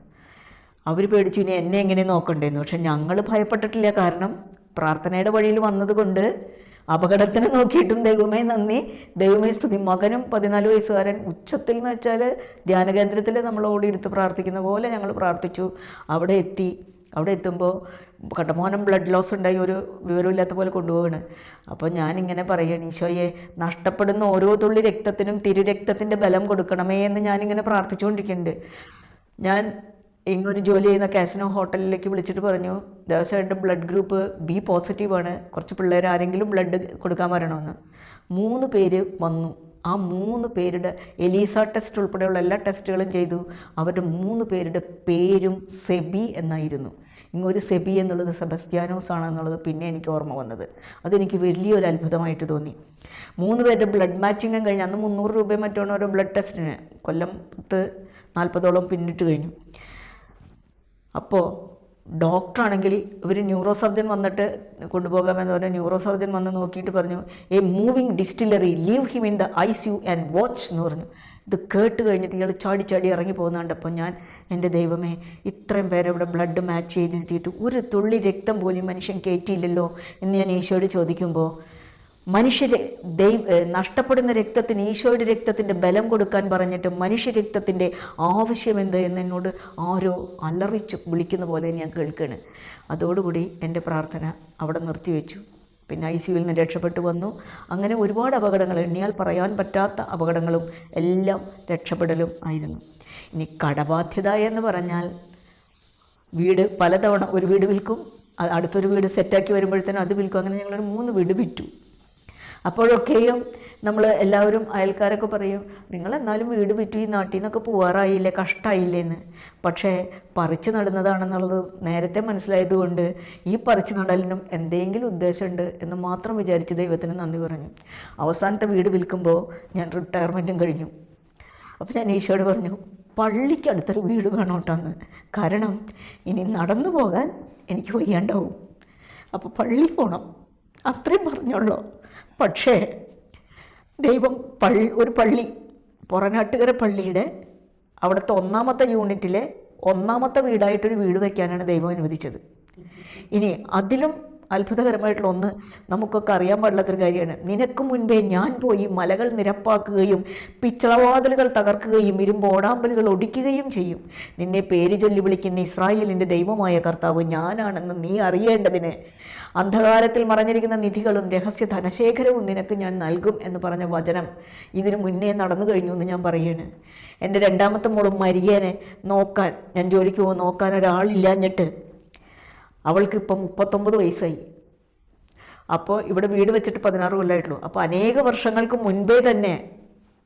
അവർ പേടിച്ചു ഇനി എന്നെ എങ്ങനെ നോക്കണ്ടേന്ന്. പക്ഷെ ഞങ്ങൾ ഭയപ്പെട്ടിട്ടില്ല. കാരണം പ്രാർത്ഥനയുടെ വഴിയിൽ വന്നതുകൊണ്ട് അപകടത്തിന് നോക്കിയിട്ടും ദൈവമേ നന്ദി, ദൈവമേ സ്തുതി. മകനും 14 വയസ്സുകാരൻ ഉച്ചത്തിൽ എന്ന് വെച്ചാൽ ധ്യാനകേന്ദ്രത്തിൽ നമ്മൾ ഓടിയെടുത്ത് പ്രാർത്ഥിക്കുന്ന പോലെ ഞങ്ങൾ പ്രാർത്ഥിച്ചു. അവിടെ എത്തുമ്പോൾ കണ്ടമാനം ബ്ലഡ് ലോസ് ഉണ്ടായി, ഒരു വിവരമില്ലാത്ത പോലെ കൊണ്ടുപോവാണ്. അപ്പോൾ ഞാനിങ്ങനെ പറയുകയാണ്, ഈശോയെ നഷ്ടപ്പെടുന്ന ഓരോ തുള്ളി രക്തത്തിനും തിരുരക്തത്തിൻ്റെ ബലം കൊടുക്കണമേ എന്ന് ഞാനിങ്ങനെ പ്രാർത്ഥിച്ചുകൊണ്ടിരിക്കുന്നുണ്ട്. ഞാൻ ഇങ്ങൊരു ജോലി ചെയ്യുന്ന കാസിനോ ഹോട്ടലിലേക്ക് വിളിച്ചിട്ട് പറഞ്ഞു, ദേവസ്വയുടെ ബ്ലഡ് ഗ്രൂപ്പ് ബി പോസിറ്റീവാണ്, കുറച്ച് പിള്ളേർ ആരെങ്കിലും ബ്ലഡ് കൊടുക്കാൻ വരണമെന്ന്. 3 പേര് വന്നു. ആ 3 പേരുടെ എലീസ ടെസ്റ്റ് ഉൾപ്പെടെയുള്ള എല്ലാ ടെസ്റ്റുകളും ചെയ്തു. അവരുടെ 3 പേരുടെ പേരും സെബി എന്നായിരുന്നു. ഇങ്ങൊരു സെബി എന്നുള്ളത് സെബസ്ത്യാനോസ് ആണെന്നുള്ളത് പിന്നെ എനിക്ക് ഓർമ്മ വന്നത്. അതെനിക്ക് വലിയൊരു അത്ഭുതമായിട്ട് തോന്നി. 3 പേരുടെ ബ്ലഡ് മാച്ചിങ്ങും കഴിഞ്ഞ് അന്ന് 300 രൂപ മറ്റാണ് ഓരോ ബ്ലഡ് ടെസ്റ്റിന്. കൊല്ലം 40-ഓളം പിന്നിട്ട് കഴിഞ്ഞു. അപ്പോൾ ഡോക്ടറാണെങ്കിൽ ഇവർ ന്യൂറോ സർജൻ വന്നിട്ട് കൊണ്ടുപോകാമെന്ന് പറഞ്ഞാൽ ന്യൂറോ സർജൻ വന്ന് നോക്കിയിട്ട് പറഞ്ഞു, A moving distillery, leave him in the ICU and watch എന്ന് പറഞ്ഞു. ഇത് കേട്ട് കഴിഞ്ഞിട്ട് ഇയാൾ ചാടി ഇറങ്ങി പോകുന്നുണ്ട്. അപ്പോൾ ഞാൻ, എൻ്റെ ദൈവമേ, ഇത്രയും പേരെ ഇവിടെ ബ്ലഡ് മാച്ച് ചെയ്തിരുത്തിയിട്ട് ഒരു തുള്ളി രക്തം പോലും മനുഷ്യൻ കയറ്റിയില്ലല്ലോ എന്ന് ഞാൻ ഈശോയോട് ചോദിക്കുമ്പോൾ, നഷ്ടപ്പെടുന്ന രക്തത്തിന് ഈശോയുടെ രക്തത്തിൻ്റെ ബലം കൊടുക്കാൻ പറഞ്ഞിട്ട് മനുഷ്യ രക്തത്തിൻ്റെ ആവശ്യമെന്ത് എന്നോട് ആരോ അലറിച്ചു വിളിക്കുന്ന പോലെ ഞാൻ കേൾക്കുകയാണ്. അതോടുകൂടി എൻ്റെ പ്രാർത്ഥന അവിടെ നിർത്തിവെച്ചു. പിന്നെ ICUവിൽ നിന്ന് രക്ഷപ്പെട്ടു വന്നു. അങ്ങനെ ഒരുപാട് അപകടങ്ങൾ, എണ്ണിയാൽ പറയാൻ പറ്റാത്ത അപകടങ്ങളും എല്ലാം രക്ഷപ്പെടലും ആയിരുന്നു. ഇനി കടബാധ്യത എന്ന് പറഞ്ഞാൽ വീട് പലതവണ ഒരു വീട് വിൽക്കും, അടുത്തൊരു വീട് സെറ്റാക്കി വരുമ്പോഴത്തേനും അത് വിൽക്കും. അങ്ങനെ ഞങ്ങളൊരു 3 വീട് വിറ്റു. അപ്പോഴൊക്കെയും നമ്മൾ എല്ലാവരും അയൽക്കാരൊക്കെ പറയും, നിങ്ങളെന്നാലും വീട് വിറ്റു, ഈ നാട്ടിൽ നിന്നൊക്കെ പോവാറായില്ലേ, കഷ്ടമായില്ലേ എന്ന്. പക്ഷേ പറിച്ചു നടുന്നതാണെന്നുള്ളത് നേരത്തെ മനസ്സിലായതുകൊണ്ട് ഈ പറിച്ചു നടലിനും എന്തെങ്കിലും ഉദ്ദേശമുണ്ട് എന്ന് മാത്രം വിചാരിച്ച് ദൈവത്തിന് നന്ദി പറഞ്ഞു. അവസാനത്തെ വീട് വിൽക്കുമ്പോൾ ഞാൻ റിട്ടയർമെൻറ്റും കഴിഞ്ഞു. അപ്പോൾ ഞാൻ ഈശോയോട് പറഞ്ഞു, പള്ളിക്ക് അടുത്തൊരു വീട് വേണോട്ടെന്ന്. കാരണം ഇനി നടന്നു പോകാൻ എനിക്ക് വയ്യാണ്ടാവും, അപ്പോൾ പള്ളി പോകണം, അത്രയും പറഞ്ഞുള്ളൂ. പക്ഷേ ദൈവം ഒരു പള്ളി, പുറനാട്ടുകര പള്ളിയുടെ അവിടുത്തെ 1ാമത്തെ യൂണിറ്റിലെ 1ാമത്തെ വീടായിട്ടൊരു വീട് വയ്ക്കാനാണ് ദൈവം അനുവദിച്ചത്. ഇനി അതിലും അത്ഭുതകരമായിട്ടുള്ള ഒന്ന് നമുക്കൊക്കെ അറിയാൻ പാടില്ലാത്തൊരു കാര്യമാണ്. നിനക്ക് മുൻപേ ഞാൻ പോയി മലകൾ നിരപ്പാക്കുകയും പിച്ചളവാതിലുകൾ തകർക്കുകയും ഇരുമ്പോടാമ്പലുകൾ ഒടിക്കുകയും ചെയ്യും. നിന്നെ പേര് ചൊല്ലി വിളിക്കുന്ന ഇസ്രായേലിൻ്റെ ദൈവമായ കർത്താവ് ഞാനാണെന്ന് നീ അറിയേണ്ടതിന് അന്ധകാരത്തിൽ മറഞ്ഞിരിക്കുന്ന നിധികളും രഹസ്യ ധനശേഖരവും നിനക്ക് ഞാൻ നൽകും എന്ന് പറഞ്ഞ വചനം ഇതിനു മുന്നേ നടന്നു കഴിഞ്ഞു എന്ന് ഞാൻ പറയുകയാണ്. എൻ്റെ 2ാമത്തെ മോളും മരിയനെ നോക്കാൻ, ഞാൻ ജോലിക്ക് പോകും, നോക്കാൻ ഒരാളില്ലാഞ്ഞിട്ട് അവൾക്കിപ്പം 39 വയസ്സായി. അപ്പോൾ ഇവിടെ വീട് വെച്ചിട്ട് 16 കൊല്ലമായിട്ടുള്ളൂ. അപ്പോൾ അനേക വർഷങ്ങൾക്ക് മുൻപേ തന്നെ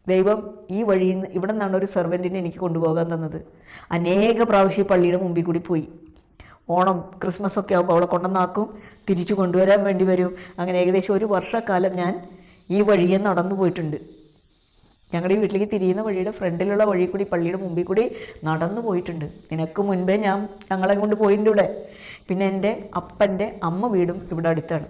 ദൈവം ഈ വഴിയിൽ നിന്ന്, ഇവിടെ നിന്നാണ് ഒരു സെർവൻറ്റിനെ എനിക്ക് കൊണ്ടുപോകാൻ തന്നത്. അനേക പ്രാവശ്യം പള്ളിയുടെ മുമ്പിൽ കൂടി പോയി. ഓണം ക്രിസ്മസ് ഒക്കെ ആകുമ്പോൾ അവളെ കൊണ്ടുവന്നാക്കും, തിരിച്ചു കൊണ്ടുവരാൻ വേണ്ടി വരും. അങ്ങനെ ഏകദേശം 1 വർഷക്കാലം ഞാൻ ഈ വഴിയെ നടന്നു പോയിട്ടുണ്ട്. ഞങ്ങളുടെ ഈ വീട്ടിലേക്ക് തിരിയുന്ന വഴിയുടെ ഫ്രണ്ടിലുള്ള വഴി കൂടി പള്ളിയുടെ മുമ്പിൽ കൂടി നടന്നു പോയിട്ടുണ്ട്. നിനക്ക് മുൻപേ ഞങ്ങളെ കൊണ്ട് പോയിട്ടുണ്ട് ഇവിടെ. പിന്നെ എൻ്റെ അപ്പൻ്റെ അമ്മ വീടും ഇവിടെ അടുത്താണ്.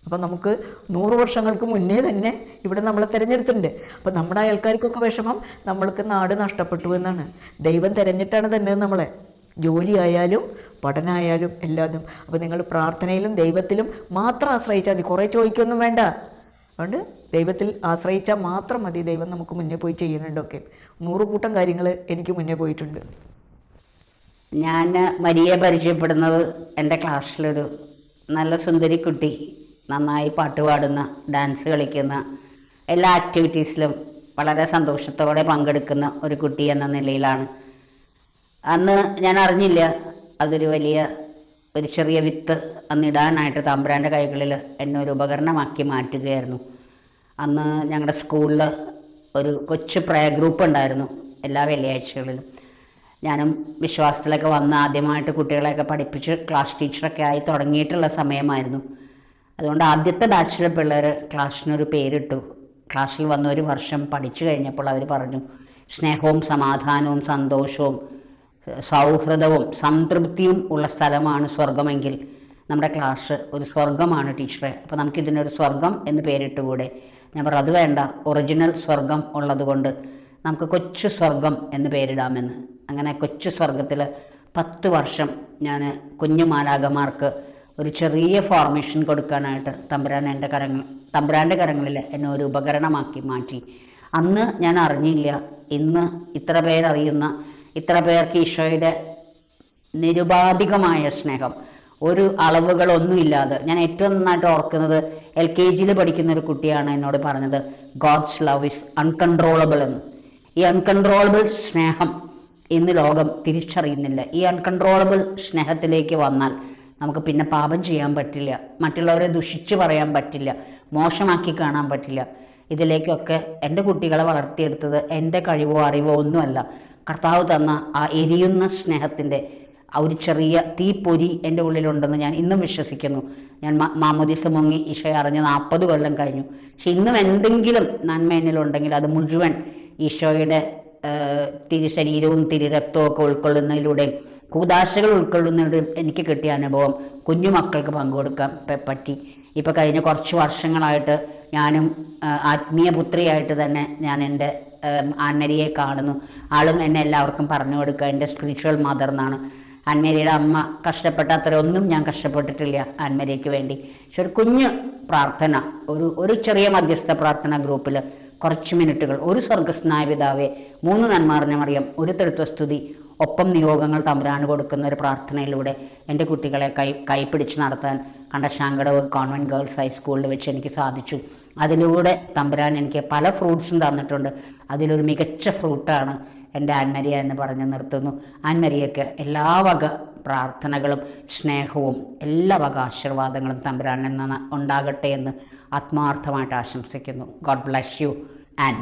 അപ്പം നമുക്ക് 100 വർഷങ്ങൾക്ക് മുന്നേ തന്നെ ഇവിടെ നമ്മളെ തിരഞ്ഞെടുത്തിട്ടുണ്ട്. അപ്പം നമ്മുടെ അയൽക്കാർക്കൊക്കെ വിഷമം നമ്മൾക്ക് നാട് നഷ്ടപ്പെട്ടു എന്നാണ്. ദൈവം തിരഞ്ഞിട്ടാണ് തന്നെ നമ്മളെ, ജോലിയായാലും പഠനമായാലും എല്ലാതും. അപ്പോൾ നിങ്ങൾ പ്രാർത്ഥനയിലും ദൈവത്തിലും മാത്രം ആശ്രയിച്ചാൽ മതി, കുറേ ചോദിക്കൊന്നും വേണ്ട. അതുകൊണ്ട് ദൈവത്തിൽ ആശ്രയിച്ചാൽ മാത്രം മതി. ദൈവം നമുക്ക് മുന്നേ പോയി ചെയ്യുന്നുണ്ടൊക്കെ. 100 കൂട്ടം കാര്യങ്ങൾ എനിക്ക് മുന്നേ പോയിട്ടുണ്ട്. ഞാൻ മരിയെ പരിചയപ്പെടുന്നത് എൻ്റെ ക്ലാസ്സിലൊരു നല്ല സുന്ദരി കുട്ടി, നന്നായി പാട്ട് പാടുന്ന, ഡാൻസ് കളിക്കുന്ന, എല്ലാ ആക്ടിവിറ്റീസിലും വളരെ സന്തോഷത്തോടെ പങ്കെടുക്കുന്ന ഒരു കുട്ടി എന്ന നിലയിലാണ്. അന്ന് ഞാൻ അറിഞ്ഞില്ല ഒരു ചെറിയ വിത്ത് അന്നിടാനായിട്ട് തമ്പുരാൻ്റെ കൈകളിൽ എന്നെ ഒരു ഉപകരണമാക്കി മാറ്റുകയായിരുന്നു. അന്ന് ഞങ്ങളുടെ സ്കൂളിൽ ഒരു കൊച്ചു പ്രയർ ഗ്രൂപ്പ് ഉണ്ടായിരുന്നു എല്ലാ വെള്ളിയാഴ്ചകളിലും. ഞാനും വിശ്വാസത്തിലൊക്കെ വന്ന് ആദ്യമായിട്ട് കുട്ടികളെയൊക്കെ പഠിപ്പിച്ച് ക്ലാസ് ടീച്ചറൊക്കെ ആയി തുടങ്ങിയിട്ടുള്ള സമയമായിരുന്നു. അതുകൊണ്ട് ആദ്യത്തെ ബാച്ചിലെ പിള്ളേർ ക്ലാസ്സിനൊരു പേരിട്ടു. ക്ലാസ്സിൽ വന്ന 1 വർഷം പഠിച്ചു കഴിഞ്ഞപ്പോൾ അവർ പറഞ്ഞു, സ്നേഹവും സമാധാനവും സന്തോഷവും സൗഹൃദവും സംതൃപ്തിയും ഉള്ള സ്ഥലമാണ് സ്വർഗമെങ്കിൽ നമ്മുടെ ക്ലാസ് ഒരു സ്വർഗമാണ് ടീച്ചറെ. അപ്പോൾ നമുക്കിതിനൊരു സ്വർഗം എന്ന് പേരിട്ടുകൂടെ? ഞാൻ പറഞ്ഞു, അത് വേണ്ട, ഒറിജിനൽ സ്വർഗം ഉള്ളതുകൊണ്ട് നമുക്ക് കൊച്ചു സ്വർഗം എന്ന് പേരിടാമെന്ന്. അങ്ങനെ കൊച്ചു സ്വർഗത്തിൽ 10 വർഷം ഞാൻ കുഞ്ഞു മാലാഖമാർക്ക് ഒരു ചെറിയ ഫോർമേഷൻ കൊടുക്കാനായിട്ട് തമ്പുരാൻ്റെ കരങ്ങളിൽ എന്നെ ഒരു ഉപകരണമാക്കി മാറ്റി. അന്ന് ഞാൻ അറിഞ്ഞില്ല, ഇന്ന് ഇത്ര പേരറിയുന്ന, ഇത്ര പേർക്ക് ഈശോയുടെ നിരുപാധികമായ സ്നേഹം, ഒരു അളവുകളൊന്നുമില്ലാതെ. ഞാൻ ഏറ്റവും നന്നായിട്ട് ഓർക്കുന്നത് LKGയിൽ പഠിക്കുന്ന ഒരു കുട്ടിയാണ് എന്നോട് പറഞ്ഞത്, ഗോഡ്സ് ലവ് ഇസ് അൺകൺട്രോളബിൾ എന്ന്. ഈ അൺകൺട്രോളബിൾ സ്നേഹം ഇന്ന് ലോകം തിരിച്ചറിയുന്നില്ല. ഈ അൺകൺട്രോളബിൾ സ്നേഹത്തിലേക്ക് വന്നാൽ നമുക്ക് പിന്നെ പാപം ചെയ്യാൻ പറ്റില്ല, മറ്റുള്ളവരെ ദുഷിച്ച് പറയാൻ പറ്റില്ല, മോശമാക്കി കാണാൻ പറ്റില്ല. ഇതിലേക്കൊക്കെ എൻ്റെ കുട്ടികളെ വളർത്തിയെടുത്തത് എൻ്റെ കഴിവോ അറിവോ ഒന്നുമല്ല, കർത്താവ് തന്ന ആ എരിയുന്ന സ്നേഹത്തിൻ്റെ ഒരു ചെറിയ തീപ്പൊരി എൻ്റെ ഉള്ളിലുണ്ടെന്ന് ഞാൻ ഇന്നും വിശ്വസിക്കുന്നു. ഞാൻ മാമോദിസ മുങ്ങി ഈശോയെ അറിഞ്ഞ് 40 കൊല്ലം കഴിഞ്ഞു. പക്ഷെ ഇന്നും എന്തെങ്കിലും നന്മ എന്നിലുണ്ടെങ്കിൽ അത് മുഴുവൻ ഈശോയുടെ തിരുശരീരവും തിരുരക്തവും ഒക്കെ ഉൾക്കൊള്ളുന്നതിലൂടെയും കൂദാശകൾ ഉൾക്കൊള്ളുന്നതിലൂടെയും എനിക്ക് കിട്ടിയ അനുഭവം കുഞ്ഞുമക്കൾക്ക് പങ്കുകൊടുക്കാൻ പറ്റി. ഇപ്പോൾ കഴിഞ്ഞ കുറച്ച് വർഷങ്ങളായിട്ട് ഞാനും ആത്മീയ പുത്രിയായിട്ട് തന്നെ ഞാൻ എൻ്റെ ആൻമരിയെ കാണുന്നു. ആളും എന്നെ എല്ലാവർക്കും പറഞ്ഞു കൊടുക്കുക എൻ്റെ സ്പിരിച്വൽ മദർ എന്നാണ്. ആൻമരിയുടെ അമ്മ കഷ്ടപ്പെട്ട അത്രയൊന്നും ഞാൻ കഷ്ടപ്പെട്ടിട്ടില്ല ആൻമരിക്ക് വേണ്ടി. പക്ഷെ ഒരു കുഞ്ഞ് പ്രാർത്ഥന, ഒരു ചെറിയ മധ്യസ്ഥ പ്രാർത്ഥന ഗ്രൂപ്പിൽ കുറച്ച് മിനിറ്റുകൾ, ഒരു സ്വർഗസ്നായ പിതാവേ, 3 നന്മ അറിഞ്ഞ മറിയം, ഒരു തൃത്വസ്തുതി, ഒപ്പം നിയോഗങ്ങൾ തമ്പുരാന് കൊടുക്കുന്ന ഒരു പ്രാർത്ഥനയിലൂടെ എൻ്റെ കുട്ടികളെ കൈപിടിച്ച് നടത്താൻ കണ്ടശാങ്കടവ് കോൺവെൻറ്റ് ഗേൾസ് ഹൈസ്കൂളിൽ വെച്ച് എനിക്ക് സാധിച്ചു. അതിലൂടെ തമ്പുരാൻ എനിക്ക് പല ഫ്രൂട്ട്സും തന്നിട്ടുണ്ട്. അതിലൊരു മികച്ച ഫ്രൂട്ടാണ് എൻ്റെ ആൻമരിയ എന്ന് പറഞ്ഞ് നിർത്തുന്നു. ആൻമരിയയ്ക്ക് എല്ലാ വക പ്രാർത്ഥനകളും സ്നേഹവും എല്ലാ വക ആശീർവാദങ്ങളും തമ്പുരാനിൽ നിന്ന് ഉണ്ടാകട്ടെ എന്ന് ആത്മാർത്ഥമായിട്ട് ആശംസിക്കുന്നു. God bless you and